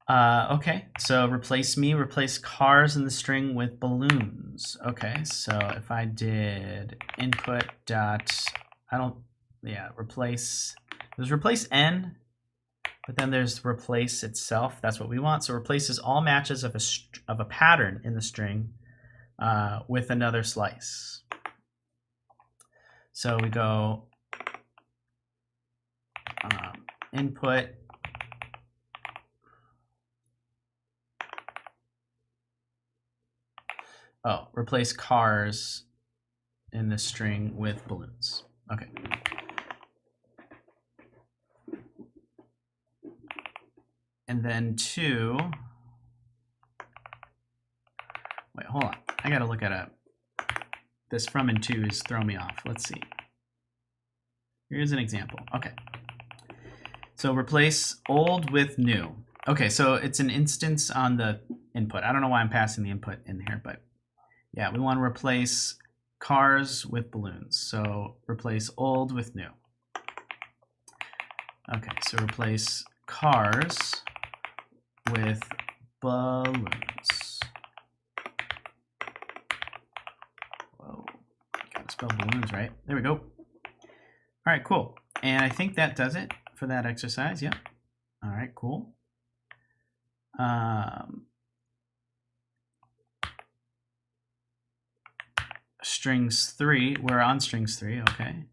Okay, so replace cars in the string with balloons. Okay, so if I did input dot, replace, there's replace n, but then there's replace itself. That's what we want. So replaces all matches of a pattern in the string with another slice. So we go input replace cars in the string with balloons. Okay. And then wait, hold on. I gotta look at this from and to is throwing me off. Let's see. Here's an example. Okay. So replace old with new. Okay, so it's an instance on the input. I don't know why I'm passing the input in here, but yeah, we want to replace cars with balloons. So replace old with new. Okay, so replace cars with balloons. Whoa, gotta spell balloons right. There we go. All right, cool. And I think that does it for that exercise. Yep. All right, cool. Strings 3, we're on strings 3, okay.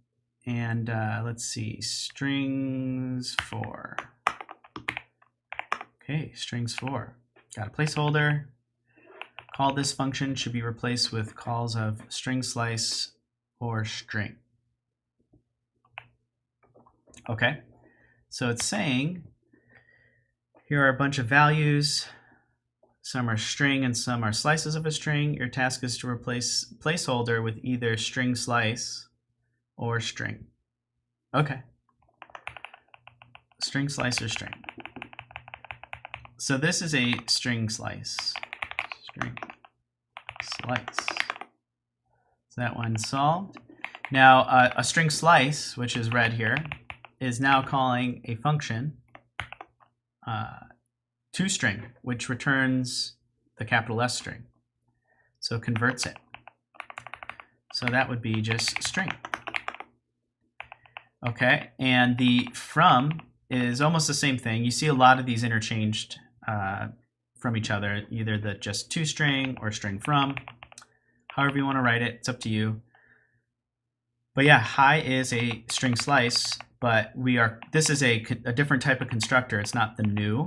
And let's see, strings 4. Okay, strings 4. Got a placeholder. Call this function should be replaced with calls of string slice or string. Okay, so it's saying here are a bunch of values. Some are string and some are slices of a string. Your task is to replace placeholder with either string slice or string. Okay. String slice or string. So this is a string slice. String slice. So that one's solved. Now a string slice, which is red here, is now calling a function toString, which returns the capital S string. So converts it. So that would be just string. Okay, and the from is almost the same thing. You see a lot of these interchanged from each other, either the just toString or string from. However you want to write it, it's up to you. But yeah, hi is a string slice, but this is a different type of constructor. It's not the new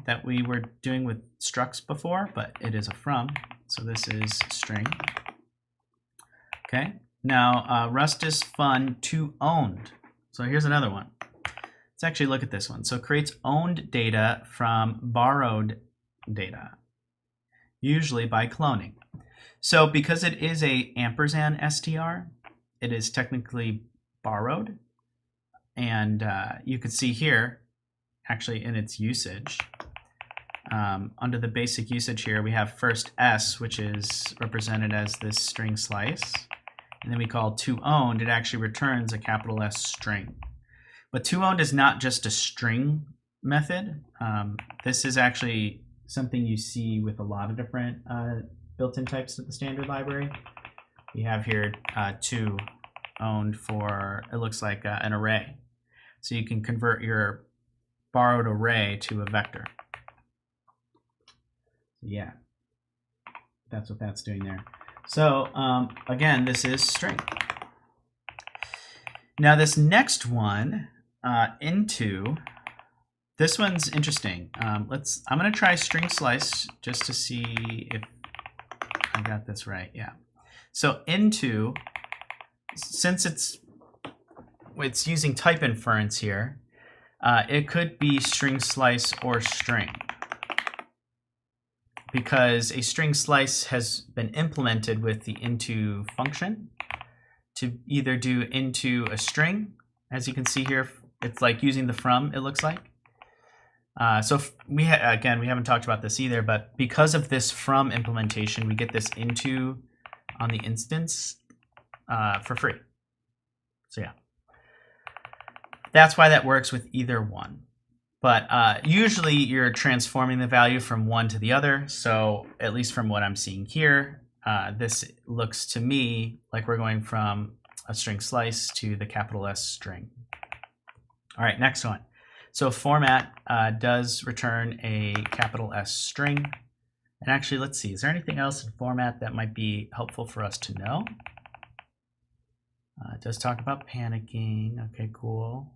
that we were doing with structs before, but it is a from. So this is string. Okay, now Rust is fun to owned. So here's another one. Let's actually look at this one. So it creates owned data from borrowed data, usually by cloning. So because it is a ampersand str, it is technically borrowed. And you could see here, actually in its usage, under the basic usage here, we have first S, which is represented as this string slice. And then we call toOwned, it actually returns a capital S string. But toOwned is not just a string method. This is actually something you see with a lot of different built-in types of the standard library. We have here toOwned for, it looks like an array. So you can convert your borrowed array to a vector. Yeah, that's what that's doing there. So again, this is string. Now this next one, into, this one's interesting. I'm going to try string slice just to see if I got this right. Yeah. So into, since it's using type inference here, it could be string slice or string. because a string slice has been implemented with the into function to either do into a string, as you can see here, it's like using the from, it looks like. So again, we haven't talked about this either, but because of this from implementation, we get this into on the instance for free. So yeah, that's why that works with either one. But usually you're transforming the value from one to the other. So at least from what I'm seeing here, this looks to me like we're going from a string slice to the capital S string. All right, next one. So format does return a capital S string. And actually, let's see, is there anything else in format that might be helpful for us to know? It does talk about panicking. Okay, cool.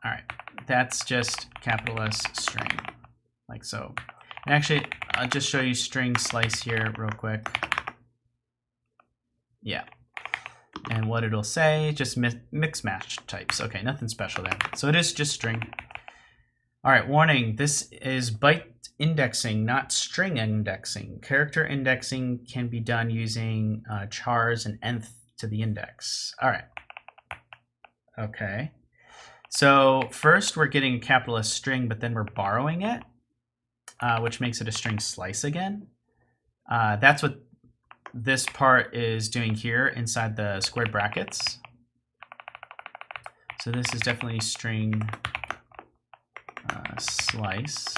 All right, that's just capital S string, like so. And actually, I'll just show you string slice here real quick. Yeah. And what it'll say, just mix match types. Okay, nothing special there. So it is just string. All right, warning, this is byte indexing, not string indexing. Character indexing can be done using chars and nth to the index. All right. Okay. So first we're getting a capital S string, but then we're borrowing it, which makes it a string slice again. That's what this part is doing here inside the squared brackets. So this is definitely string slice.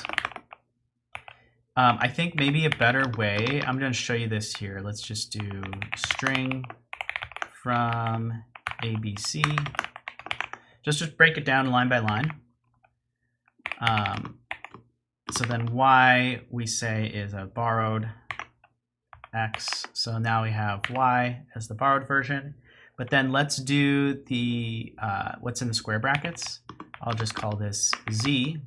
I think maybe a better way, I'm going to show you this here. Let's just do string from ABC. Just break it down line by line. So then y we say is a borrowed x. So now we have y as the borrowed version. But then let's do the what's in the square brackets. I'll just call this z.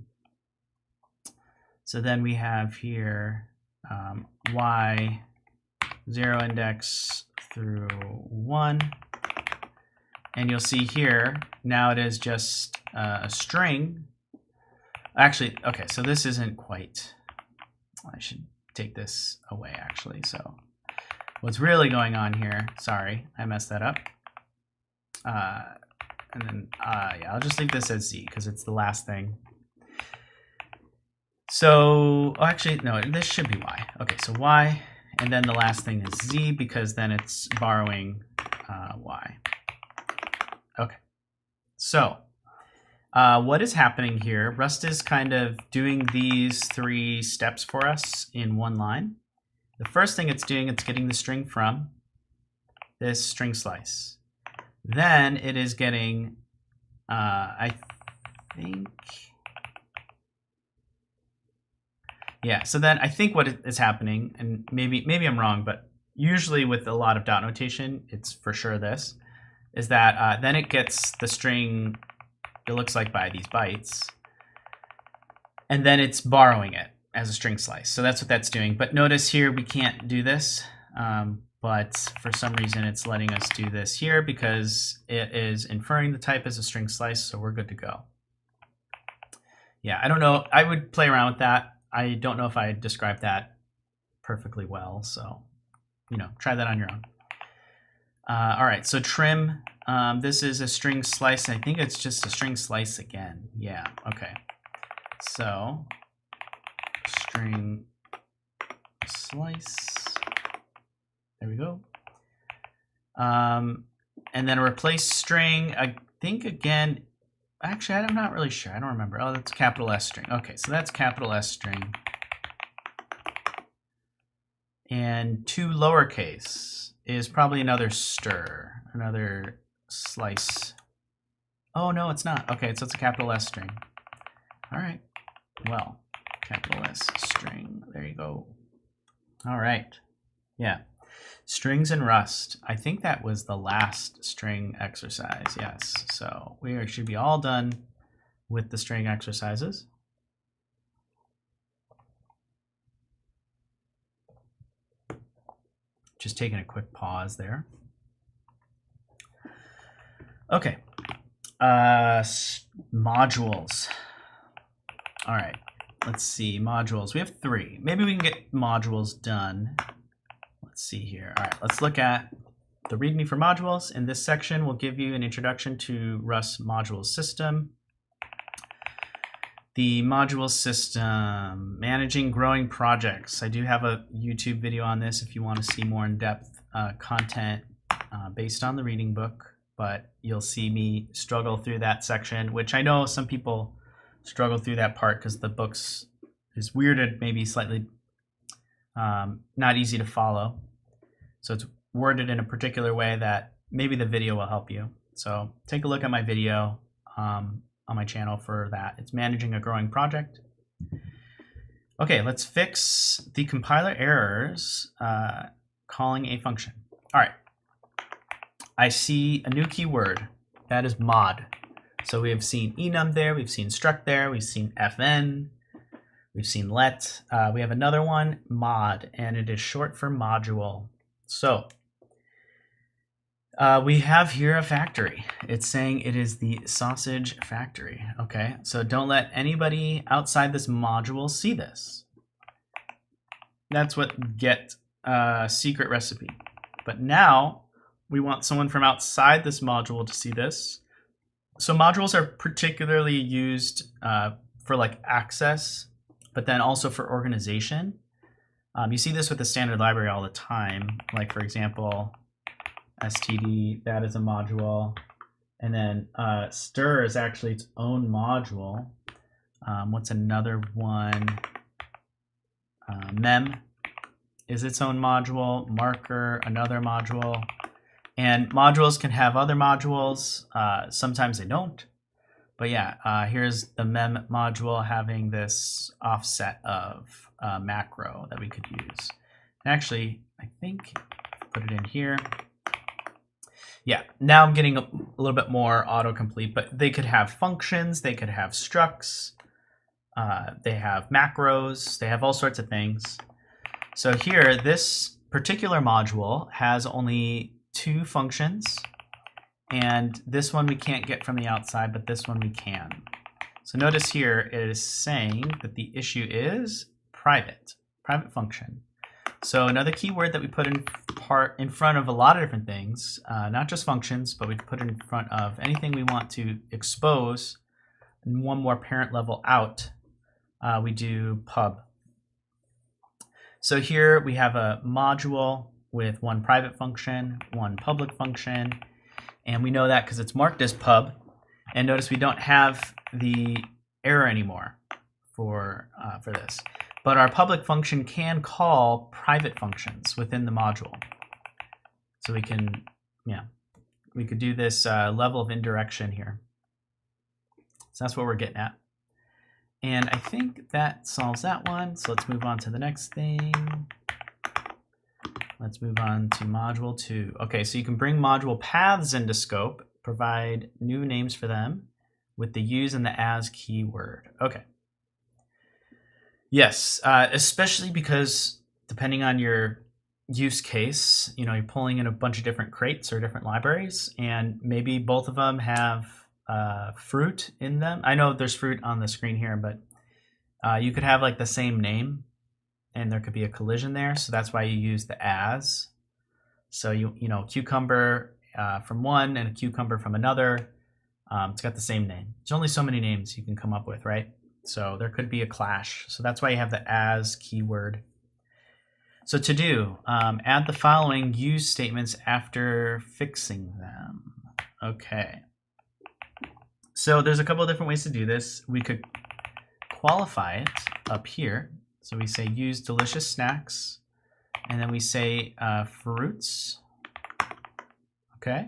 So then we have here y 0 index through 1. And you'll see here, now it is just a string. Actually, okay, so this isn't quite, I should take this away actually. So what's really going on here, sorry, I messed that up. And then, yeah, I'll just leave this as z because it's the last thing. So, oh, actually, no, this should be y. Okay, so y, and then the last thing is z because then it's borrowing y. Okay, so what is happening here? Rust is kind of doing these 3 steps for us in one line. The first thing it's doing, it's getting the string from this string slice. Then it is getting, I think, yeah, so then I think what is happening, and maybe I'm wrong, but usually with a lot of dot notation, it's for sure this, is that then it gets the string, it looks like by these bytes, and then it's borrowing it as a string slice. So that's what that's doing. But notice here we can't do this, but for some reason it's letting us do this here because it is inferring the type as a string slice, so we're good to go. Yeah, I don't know. I would play around with that. I don't know if I described that perfectly well, so, you know, try that on your own. All right, so trim, this is a string slice. I think it's just a string slice again. Yeah, okay. So string slice, there we go. And then replace string, I think again, actually, I'm not really sure. I don't remember. Oh, that's capital S string. Okay, so that's capital S string. And 2 lowercase is probably another stir, another slice. Oh, no, it's not. Okay, so it's a capital S string. All right. Well, capital S string. There you go. All right. Yeah. Strings in Rust. I think that was the last string exercise. Yes. So we should be all done with the string exercises. Just taking a quick pause there. Okay. Modules. All right. let's see, modules. We have 3. Maybe we can get modules done. Let's see here. All right, let's look at the README for modules. In this section, we'll give you an introduction to Rust module system. The module system, managing growing projects. I do have a YouTube video on this if you want to see more in-depth content based on the reading book, but you'll see me struggle through that section, which I know some people struggle through that part because the book's is weirded, maybe slightly not easy to follow. So it's worded in a particular way that maybe the video will help you. So take a look at my video on my channel for that. It's managing a growing project. Okay, let's fix the compiler errors calling a function. All right, I see a new keyword. That is mod. So we have seen enum there, we've seen struct there, we've seen fn, we've seen let. We have another one, mod, and it is short for module. So we have here a factory. It's saying it is the sausage factory. Okay, so don't let anybody outside this module see this. That's what get secret recipe. But now we want someone from outside this module to see this. So modules are particularly used for like access, but then also for organization. You see this with the standard library all the time. Like for example, std, that is a module. And then stir is actually its own module. What's another one? Mem is its own module. Marker, another module. And modules can have other modules. Sometimes they don't. But yeah, here's the mem module having this offset of macro that we could use. And actually, I think put it in here. Yeah, now I'm getting a little bit more autocomplete, but they could have functions, they could have structs, they have macros, they have all sorts of things. So here, this particular module has only 2 functions, and this one we can't get from the outside, but this one we can. So notice here it is saying that the issue is private function. So another keyword that we put in front of a lot of different things, not just functions, but we put it in front of anything we want to expose. And one more parent level out, we do pub. So here we have a module with 1 private function, 1 public function, and we know that because it's marked as pub. And notice we don't have the error anymore for this. But our public function can call private functions within the module. So we can, yeah, we could do this level of indirection here. So that's what we're getting at. And I think that solves that one. So let's move on to the next thing. Let's move on to module 2. Okay, so you can bring module paths into scope, provide new names for them with the use and the as keyword. Okay. Yes, especially because depending on your use case, you know, you're pulling in a bunch of different crates or different libraries, and maybe both of them have fruit in them. I know there's fruit on the screen here, but you could have like the same name, and there could be a collision there. So that's why you use the as. So you know, cucumber from one and a cucumber from another. It's got the same name. There's only so many names you can come up with, right? So there could be a clash. So that's why you have the as keyword. So to do, add the following use statements after fixing them. Okay. So there's a couple of different ways to do this. We could qualify it up here. So we say use delicious snacks, and then we say fruits. Okay.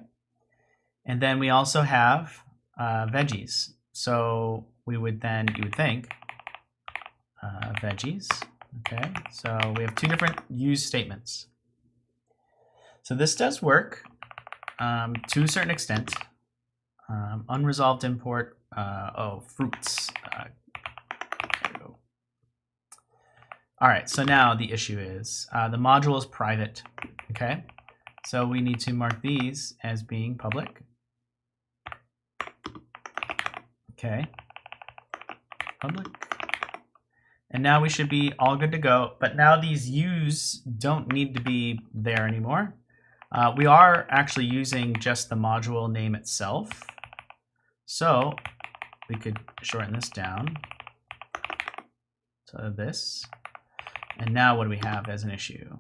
And then we also have veggies. So we would then, you would think, veggies. Okay, so we have 2 different use statements. So this does work to a certain extent. Unresolved import, fruits. All right, so now the issue is the module is private. Okay, so we need to mark these as being public. Okay. Public. And now we should be all good to go. But now these U's don't need to be there anymore. We are actually using just the module name itself. So we could shorten this down to this. And now what do we have as an issue?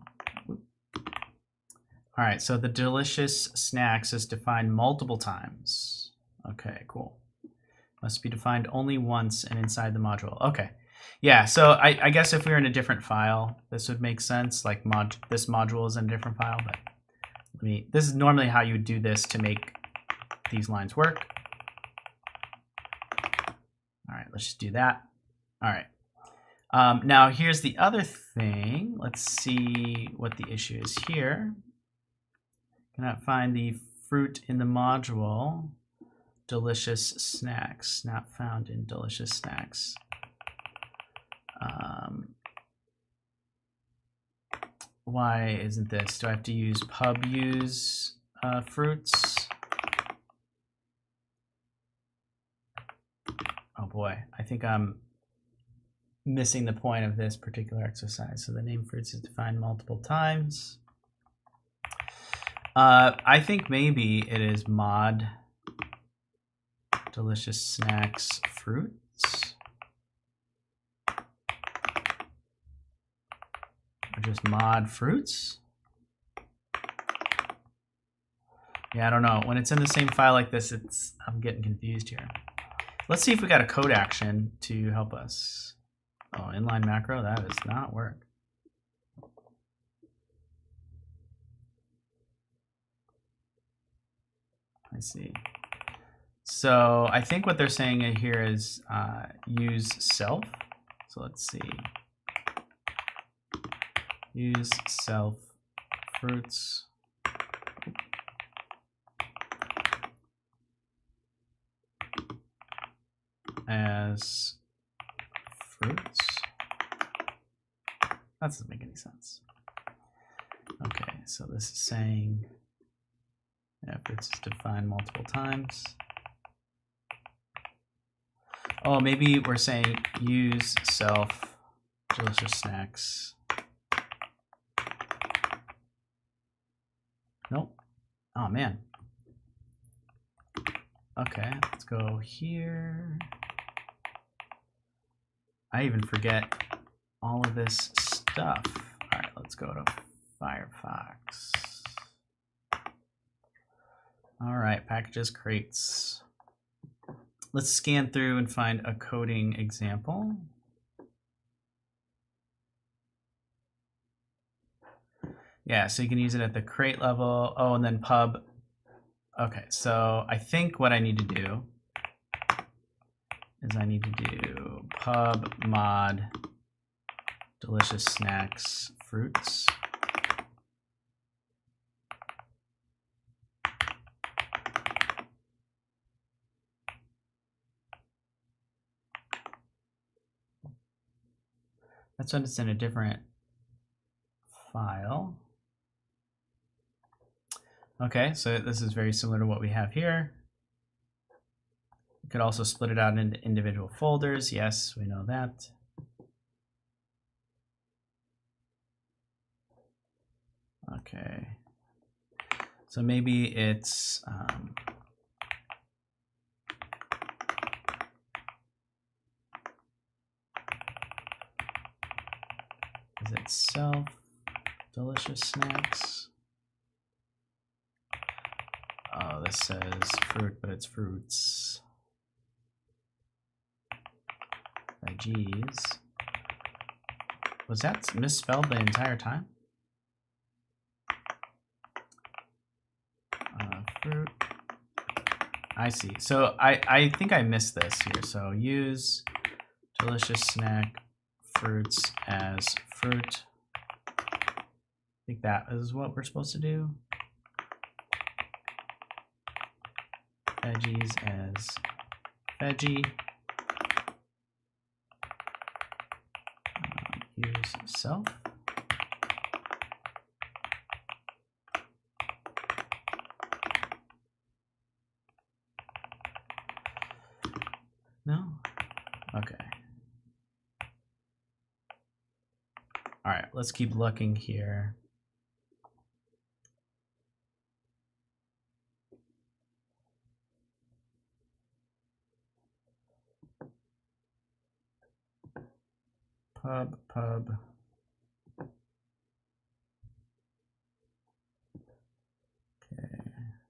All right, so the delicious snacks is defined multiple times. Okay, cool. Must be defined only once and inside the module. Okay. Yeah, so I guess if we were in a different file, this would make sense. Like this module is in a different file, but this is normally how you would do this to make these lines work. All right, let's just do that. All right. Now here's the other thing. Let's see what the issue is here. Cannot find the fruit in the module. Delicious snacks, not found in delicious snacks. Why isn't this? Do I have to use pub use fruits? Oh boy, I think I'm missing the point of this particular exercise. So the name fruits is defined multiple times. I think maybe it is mod delicious snacks fruits. Or just mod fruits. Yeah, I don't know. When it's in the same file like this, I'm getting confused here. Let's see if we got a code action to help us. Oh, inline macro, that does not work. I see. So I think what they're saying here is use self. So let's see. Use self fruits. As fruits. That doesn't make any sense. Okay, so this is saying fruits is defined multiple times. Oh, maybe we're saying use self delicious snacks. Nope. Oh man. Okay, let's go here. I even forget all of this stuff. All right, let's go to Firefox. All right, packages, crates. Let's scan through and find a coding example. Yeah, so you can use it at the crate level. Oh, and then pub. Okay, so I think what I need to do is I need to do pub mod delicious snacks fruits. That's when it's in a different file. Okay, so this is very similar to what we have here. You could also split it out into individual folders. Yes, we know that. Okay, so maybe it's is it self delicious snacks? Oh, this says fruit, but it's fruits. Veggies. Was that misspelled the entire time? Fruit. I see. So I think I missed this here. So use delicious snack fruits as fruit. I think that is what we're supposed to do. Veggies as veggie. Use self. No? Okay. All right, let's keep looking here. Pub. Okay,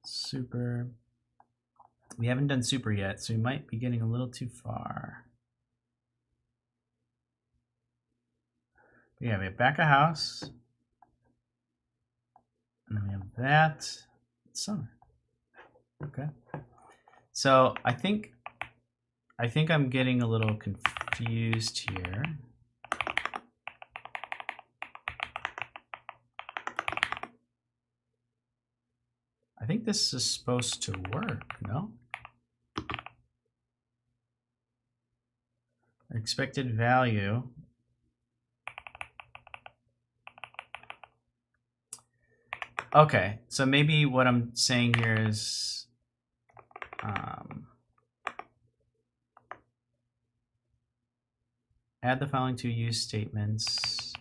super. We haven't done super yet, so we might be getting a little too far. Yeah, we have back of house. And then we have that. Summer. Okay. So I think I'm getting a little confused here. I think this is supposed to work, no? Expected value. Okay, so maybe what I'm saying here is add the following two use statements.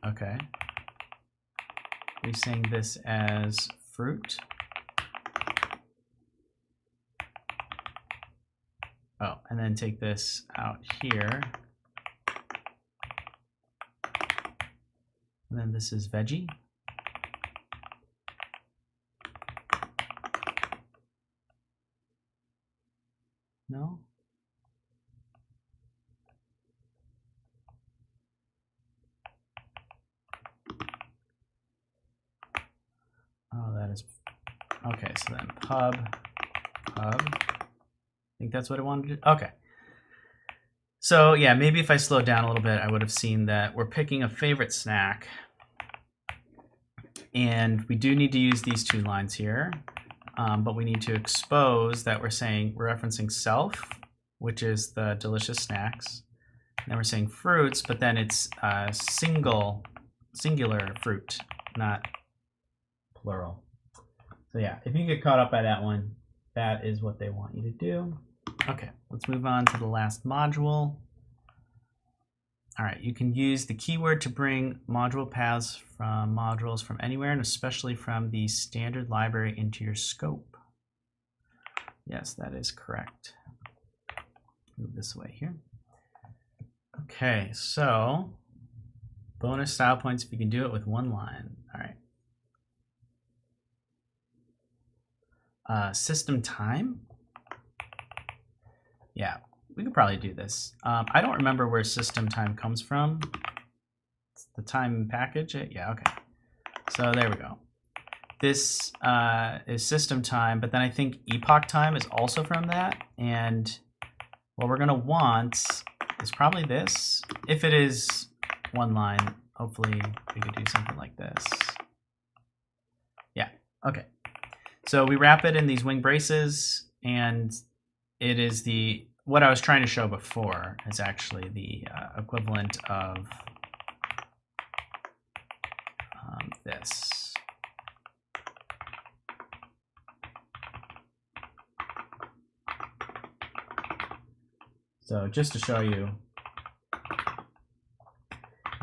Okay. We're saying this as fruit. Oh, and then take this out here. And then this is veggie. No? Oh, that is, okay, so then pub. I think that's what I wanted to do. Okay. So yeah, maybe if I slowed down a little bit, I would have seen that we're picking a favorite snack. And we do need to use these two lines here, but we need to expose that we're referencing self, which is the delicious snacks. And then we're saying fruits, but then it's singular fruit, not plural. So yeah, if you get caught up by that one, that is what they want you to do. Okay, let's move on to the last module. All right, you can use the keyword to bring module paths from modules from anywhere, and especially from the standard library into your scope. Yes, that is correct. Move this way here. Okay, so bonus style points if you can do it with one line. All right. System time. Yeah, we could probably do this. I don't remember where system time comes from. It's the time package. Yeah, okay. So there we go. This is system time, but then I think epoch time is also from that. And what we're gonna want is probably this. If it is one line, hopefully we could do something like this. Yeah, okay. So we wrap it in these wing braces, and it is what I was trying to show before is actually the equivalent of this. So just to show you,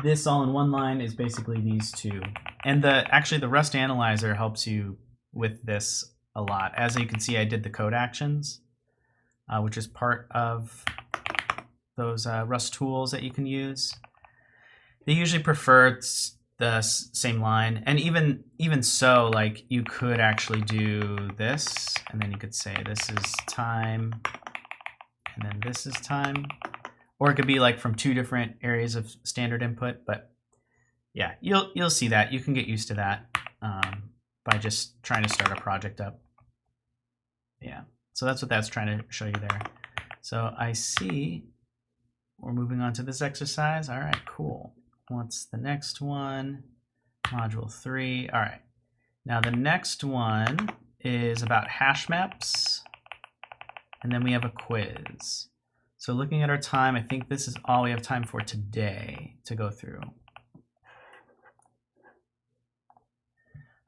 this all in one line is basically these two. And actually the Rust Analyzer helps you with this a lot. As you can see, I did the code actions, which is part of those Rust tools that you can use. They usually prefer the same line, and even so, like, you could actually do this, and then you could say this is time, and then this is time, or it could be like from two different areas of standard input. But yeah, you'll see that. You can get used to that by just trying to start a project up. Yeah, so that's what that's trying to show you there. So I see we're moving on to this exercise. All right, cool. What's the next one? Module 3. All right. Now the next one is about hash maps. And then we have a quiz. So looking at our time, I think this is all we have time for today to go through.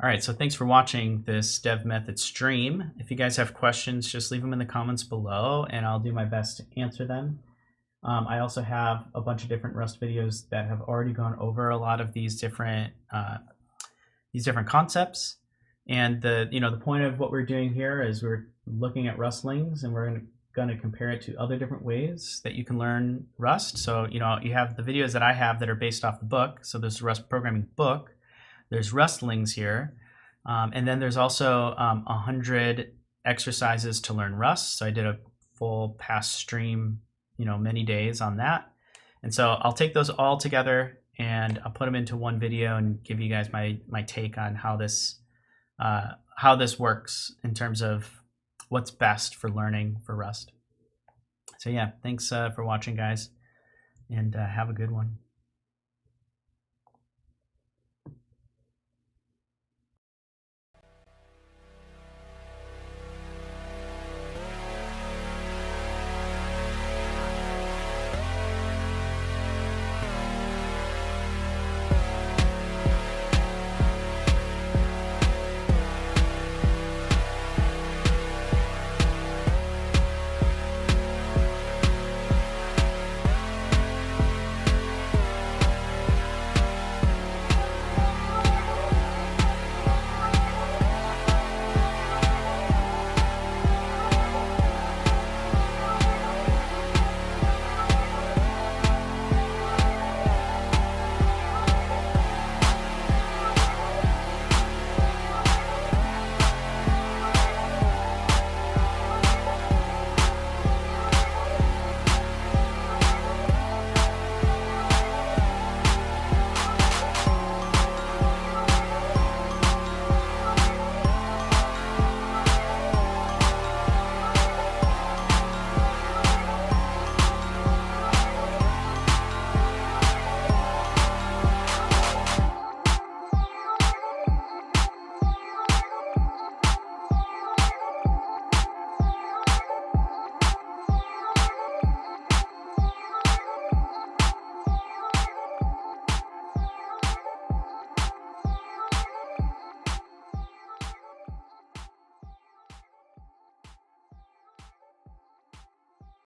All right, so thanks for watching this Dev Method stream. If you guys have questions, just leave them in the comments below, and I'll do my best to answer them. I also have a bunch of different Rust videos that have already gone over a lot of these different concepts. And the point of what we're doing here is we're looking at Rustlings, and we're going to compare it to other different ways that you can learn Rust. So you have the videos that I have that are based off the book. So there's the Rust programming book. There's Rustlings here, and then there's also 100 exercises to learn Rust. So I did a full past stream, many days on that. And so I'll take those all together and I'll put them into one video and give you guys my take on how this works in terms of what's best for learning for Rust. So yeah, thanks for watching, guys, and have a good one.